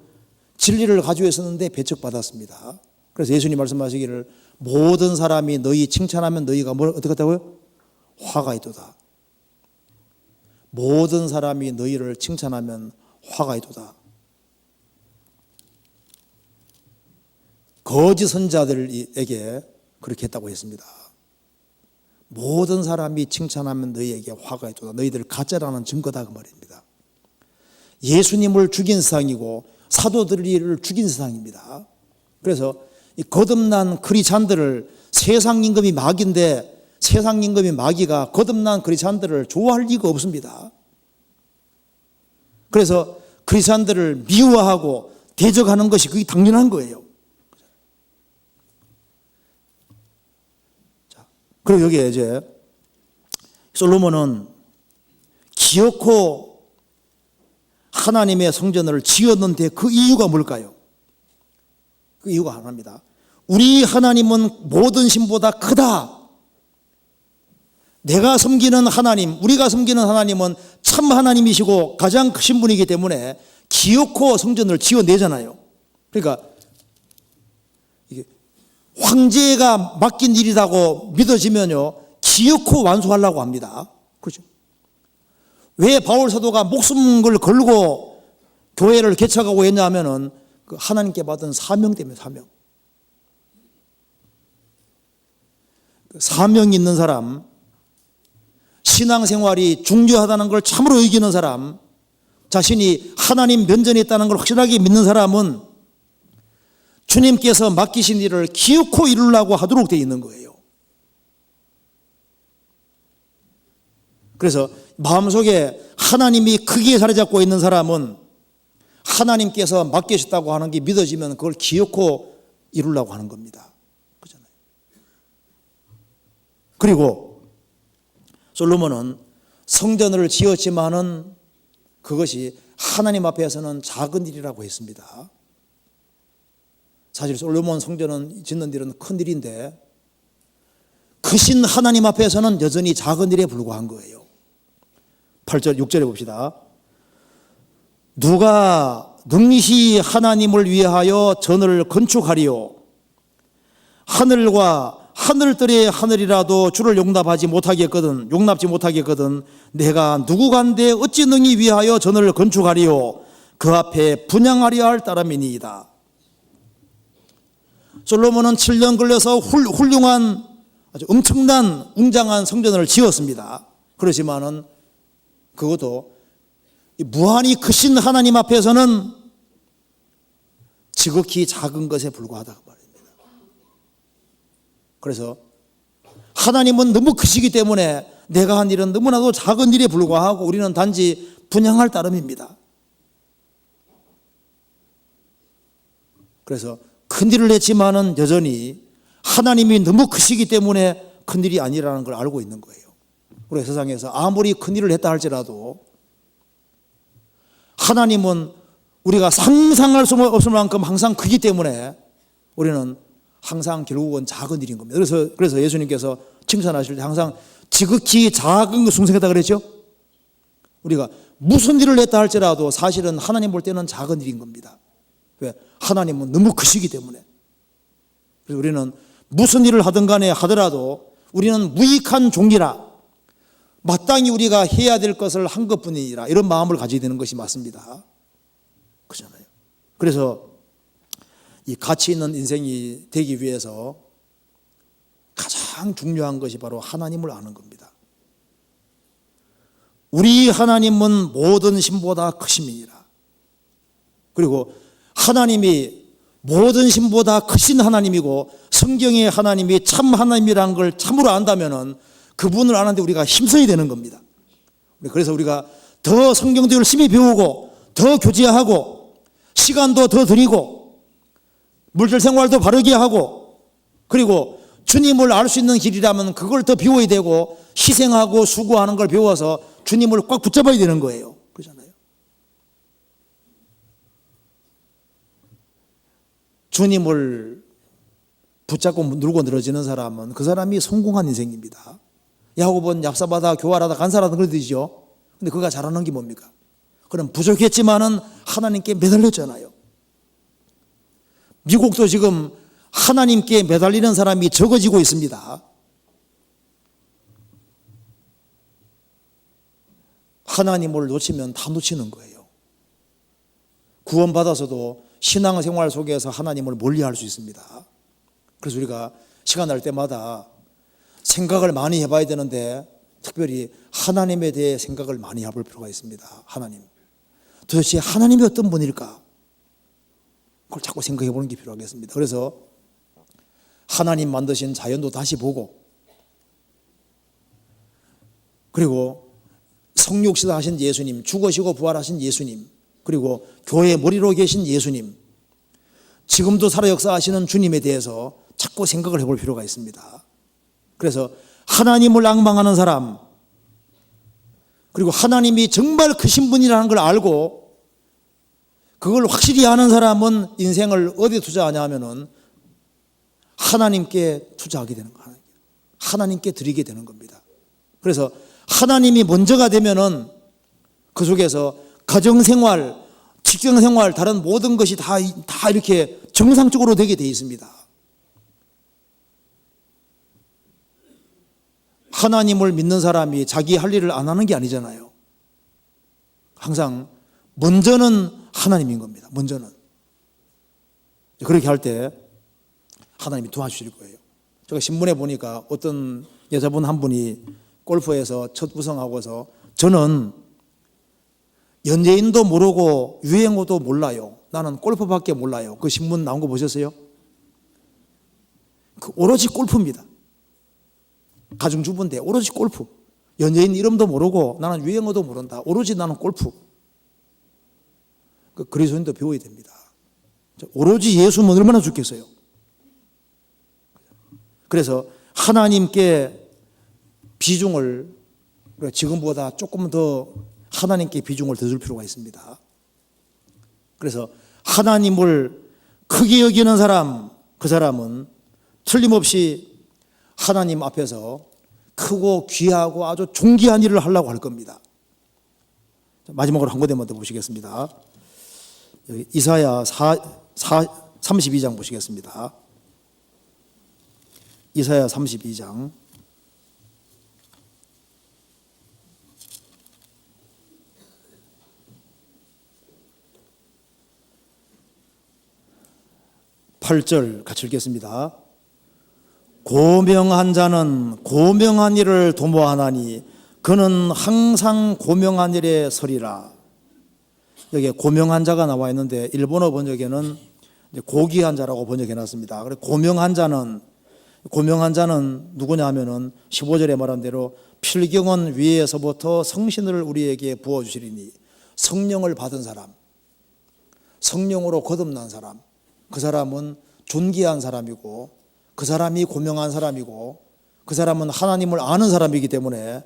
진리를 가지고 있었는데 배척받았습니다. 그래서 예수님 말씀하시기를 모든 사람이 너희 칭찬하면 너희가 어떻게 했다고요? 화가 있도다. 모든 사람이 너희를 칭찬하면 화가 있도다. 거짓 선자들에게 그렇게 했다고 했습니다. 모든 사람이 칭찬하면 너희에게 화가 있도다. 너희들 가짜라는 증거다 그 말입니다. 예수님을 죽인 세상이고 사도들을 죽인 세상입니다. 그래서 이 거듭난 크리스찬들을, 세상 임금이 마귀인데 세상 임금이 마귀가 거듭난 크리스찬들을 좋아할 리가 없습니다. 그래서 그리스도인들을 미워하고 대적하는 것이 그게 당연한 거예요. 자, 그리고 여기에 이제 솔로몬은 기어코 하나님의 성전을 지었는데 그 이유가 뭘까요? 그 이유가 하나입니다. 우리 하나님은 모든 신보다 크다. 내가 섬기는 하나님, 우리가 섬기는 하나님은 참 하나님이시고 가장 크신 분이기 때문에 기어코 성전을 지어내잖아요. 그러니까 이게 황제가 맡긴 일이라고 믿어지면요, 기어코 완수하려고 합니다. 그렇죠? 왜 바울 사도가 목숨을 걸고 교회를 개척하고 했냐면은 그 하나님께 받은 사명 때문에 사명 있는 사람, 신앙생활이 중요하다는 걸 참으로 여기는 사람, 자신이 하나님 면전에 있다는 걸 확실하게 믿는 사람은 주님께서 맡기신 일을 기어코 이루려고 하도록 되어 있는 거예요. 그래서 마음속에 하나님이 크게 자리 잡고 있는 사람은 하나님께서 맡기셨다고 하는 게 믿어지면 그걸 기어코 이루려고 하는 겁니다. 그렇잖아요. 그리고 솔로몬은 성전을 지었지만은 그것이 하나님 앞에서는 작은 일이라고 했습니다. 사실 솔로몬 성전은 짓는 일은 큰 일인데 크신 하나님 앞에서는 여전히 작은 일에 불과한 거예요. 8절, 6절에 봅시다. 누가 능히 하나님을 위하여 전을 건축하리요? 하늘과 하늘들의 하늘이라도 주를 용납지 못하겠거든 내가 누구간데 어찌 능히 위하여 전을 건축하리요? 그 앞에 분향하려 할 따름이니이다. 솔로몬은 7년 걸려서 훌륭한 아주 엄청난 웅장한 성전을 지었습니다. 그렇지만은 그것도 무한히 크신 하나님 앞에서는 지극히 작은 것에 불과하다고 말입니다. 그래서 하나님은 너무 크시기 때문에 내가 한 일은 너무나도 작은 일에 불과하고 우리는 단지 분향할 따름입니다. 그래서 큰 일을 했지만은 여전히 하나님이 너무 크시기 때문에 큰 일이 아니라는 걸 알고 있는 거예요. 우리 세상에서 아무리 큰 일을 했다 할지라도 하나님은 우리가 상상할 수 없을 만큼 항상 크기 때문에 우리는 항상 결국은 작은 일인 겁니다. 그래서 예수님께서 칭찬하실 때 항상 지극히 작은 것 숭생했다 그랬죠? 우리가 무슨 일을 했다 할지라도 사실은 하나님 볼 때는 작은 일인 겁니다. 왜? 하나님은 너무 크시기 때문에. 그래서 우리는 무슨 일을 하든 간에 하더라도 우리는 무익한 종이라 마땅히 우리가 해야 될 것을 한 것뿐이라 이런 마음을 가지게 되는 것이 맞습니다. 그렇잖아요. 그래서 이 가치 있는 인생이 되기 위해서 가장 중요한 것이 바로 하나님을 아는 겁니다. 우리 하나님은 모든 신보다 크심이니라. 그리고 하나님이 모든 신보다 크신 하나님이고 성경의 하나님이 참 하나님이라는 걸 참으로 안다면은 그분을 아는데 우리가 힘써야 되는 겁니다. 그래서 우리가 더 성경도 열심히 배우고 더 교제하고 시간도 더 드리고 물질 생활도 바르게 하고 그리고 주님을 알 수 있는 길이라면 그걸 더 배워야 되고 희생하고 수고하는 걸 배워서 주님을 꽉 붙잡아야 되는 거예요. 그렇잖아요. 주님을 붙잡고 누르고 늘어지는 사람은 그 사람이 성공한 인생입니다. 야곱은 얍사바다 교활하다 간사라다 그러듯이죠. 근데 그가 잘하는 게 뭡니까? 그럼 부족했지만은 하나님께 매달렸잖아요. 미국도 지금 하나님께 매달리는 사람이 적어지고 있습니다. 하나님을 놓치면 다 놓치는 거예요. 구원받아서도 신앙생활 속에서 하나님을 멀리할 수 있습니다. 그래서 우리가 시간 날 때마다 생각을 많이 해봐야 되는데 특별히 하나님에 대해 생각을 많이 해볼 필요가 있습니다. 하나님, 도대체 하나님이 어떤 분일까? 그걸 자꾸 생각해 보는 게 필요하겠습니다. 그래서 하나님 만드신 자연도 다시 보고 그리고 성육신하신 예수님, 죽으시고 부활하신 예수님 그리고 교회의 머리로 계신 예수님, 지금도 살아 역사하시는 주님에 대해서 자꾸 생각을 해볼 필요가 있습니다. 그래서 하나님을 앙망하는 사람, 그리고 하나님이 정말 크신 분이라는 걸 알고 그걸 확실히 아는 사람은 인생을 어디에 투자하냐 하면은 하나님께 투자하게 되는 거예요. 하나님께 드리게 되는 겁니다. 그래서 하나님이 먼저가 되면은 그 속에서 가정생활, 직장생활, 다른 모든 것이 다 이렇게 정상적으로 되게 되어 있습니다. 하나님을 믿는 사람이 자기 할 일을 안 하는 게 아니잖아요. 항상 먼저는 하나님인 겁니다. 먼저는. 그렇게 할 때 하나님이 도와주실 거예요. 제가 신문에 보니까 어떤 여자분 한 분이 골프에서 첫 우승하고서 저는 연예인도 모르고 유행어도 몰라요. 나는 골프밖에 몰라요. 그 신문 나온 거 보셨어요? 그 오로지 골프입니다. 가정주부인데 오로지 골프. 연예인 이름도 모르고 나는 유행어도 모른다. 오로지 나는 골프. 그 그리스도인도 배워야 됩니다. 오로지 예수면 얼마나 좋겠어요. 그래서 하나님께 비중을 지금보다 조금 더 하나님께 비중을 더 줄 필요가 있습니다. 그래서 하나님을 크게 여기는 사람, 그 사람은 틀림없이 하나님 앞에서 크고 귀하고 아주 존귀한 일을 하려고 할 겁니다. 마지막으로 한 군데만 더 보시겠습니다. 여기 이사야 32장 보시겠습니다. 이사야 32장 8절 같이 읽겠습니다. 고명한 자는 고명한 일을 도모하나니 그는 항상 고명한 일에 서리라. 여기에 고명한 자가 나와 있는데 일본어 번역에는 고귀한 자라고 번역해 놨습니다. 그래서 고명한 자는 누구냐 하면은 15절에 말한 대로 필경은 위에서부터 성신을 우리에게 부어주시리니 성령을 받은 사람, 성령으로 거듭난 사람, 그 사람은 존귀한 사람이고 그 사람이 고명한 사람이고 그 사람은 하나님을 아는 사람이기 때문에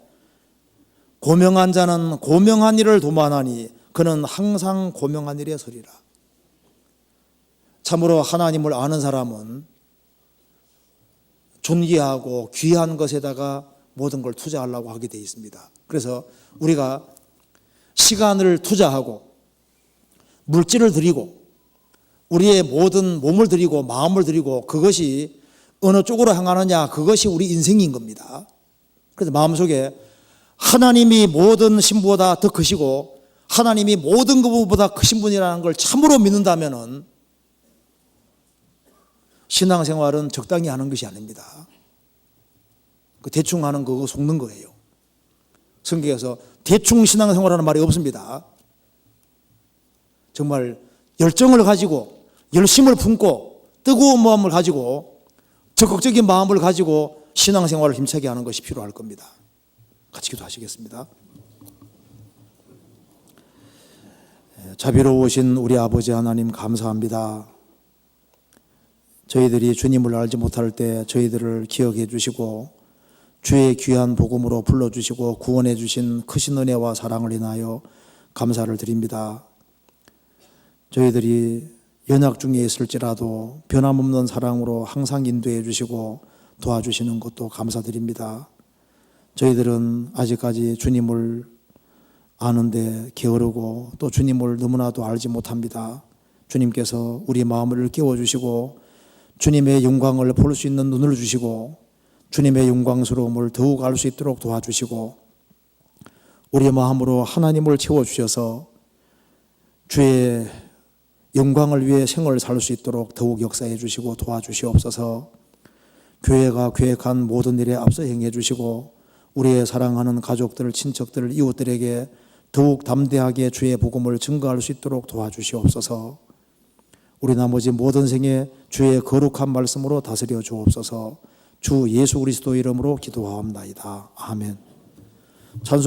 고명한 자는 고명한 일을 도모하나니 그는 항상 고명한 일에 서리라. 참으로 하나님을 아는 사람은 존귀하고 귀한 것에다가 모든 걸 투자하려고 하게 되어 있습니다. 그래서 우리가 시간을 투자하고 물질을 드리고 우리의 모든 몸을 드리고 마음을 드리고 그것이 어느 쪽으로 향하느냐, 그것이 우리 인생인 겁니다. 그래서 마음속에 하나님이 모든 신보다 더 크시고 하나님이 모든 것보다 크신 분이라는 걸 참으로 믿는다면은 신앙생활은 적당히 하는 것이 아닙니다. 그 대충 하는 그거 속는 거예요. 성경에서 대충 신앙생활하는 말이 없습니다. 정말 열정을 가지고 열심을 품고 뜨거운 마음을 가지고 적극적인 마음을 가지고 신앙생활을 힘차게 하는 것이 필요할 겁니다. 같이 기도하시겠습니다. 자비로우신 우리 아버지 하나님 감사합니다. 저희들이 주님을 알지 못할 때 저희들을 기억해 주시고 주의 귀한 복음으로 불러주시고 구원해 주신 크신 은혜와 사랑을 인하여 감사를 드립니다. 저희들이 연약 중에 있을지라도 변함없는 사랑으로 항상 인도해 주시고 도와주시는 것도 감사드립니다. 저희들은 아직까지 주님을 아는데 게으르고 또 주님을 너무나도 알지 못합니다. 주님께서 우리 마음을 깨워주시고 주님의 영광을 볼 수 있는 눈을 주시고 주님의 영광스러움을 더욱 알 수 있도록 도와주시고 우리 마음으로 하나님을 채워주셔서 주의 영광을 위해 생을 살 수 있도록 더욱 역사해 주시고 도와주시옵소서. 교회가 계획한 모든 일에 앞서 행해 주시고 우리의 사랑하는 가족들, 친척들, 이웃들에게 더욱 담대하게 주의 복음을 증거할 수 있도록 도와주시옵소서. 우리 나머지 모든 생에 주의 거룩한 말씀으로 다스려 주옵소서. 주 예수 그리스도 이름으로 기도하옵나이다. 아멘.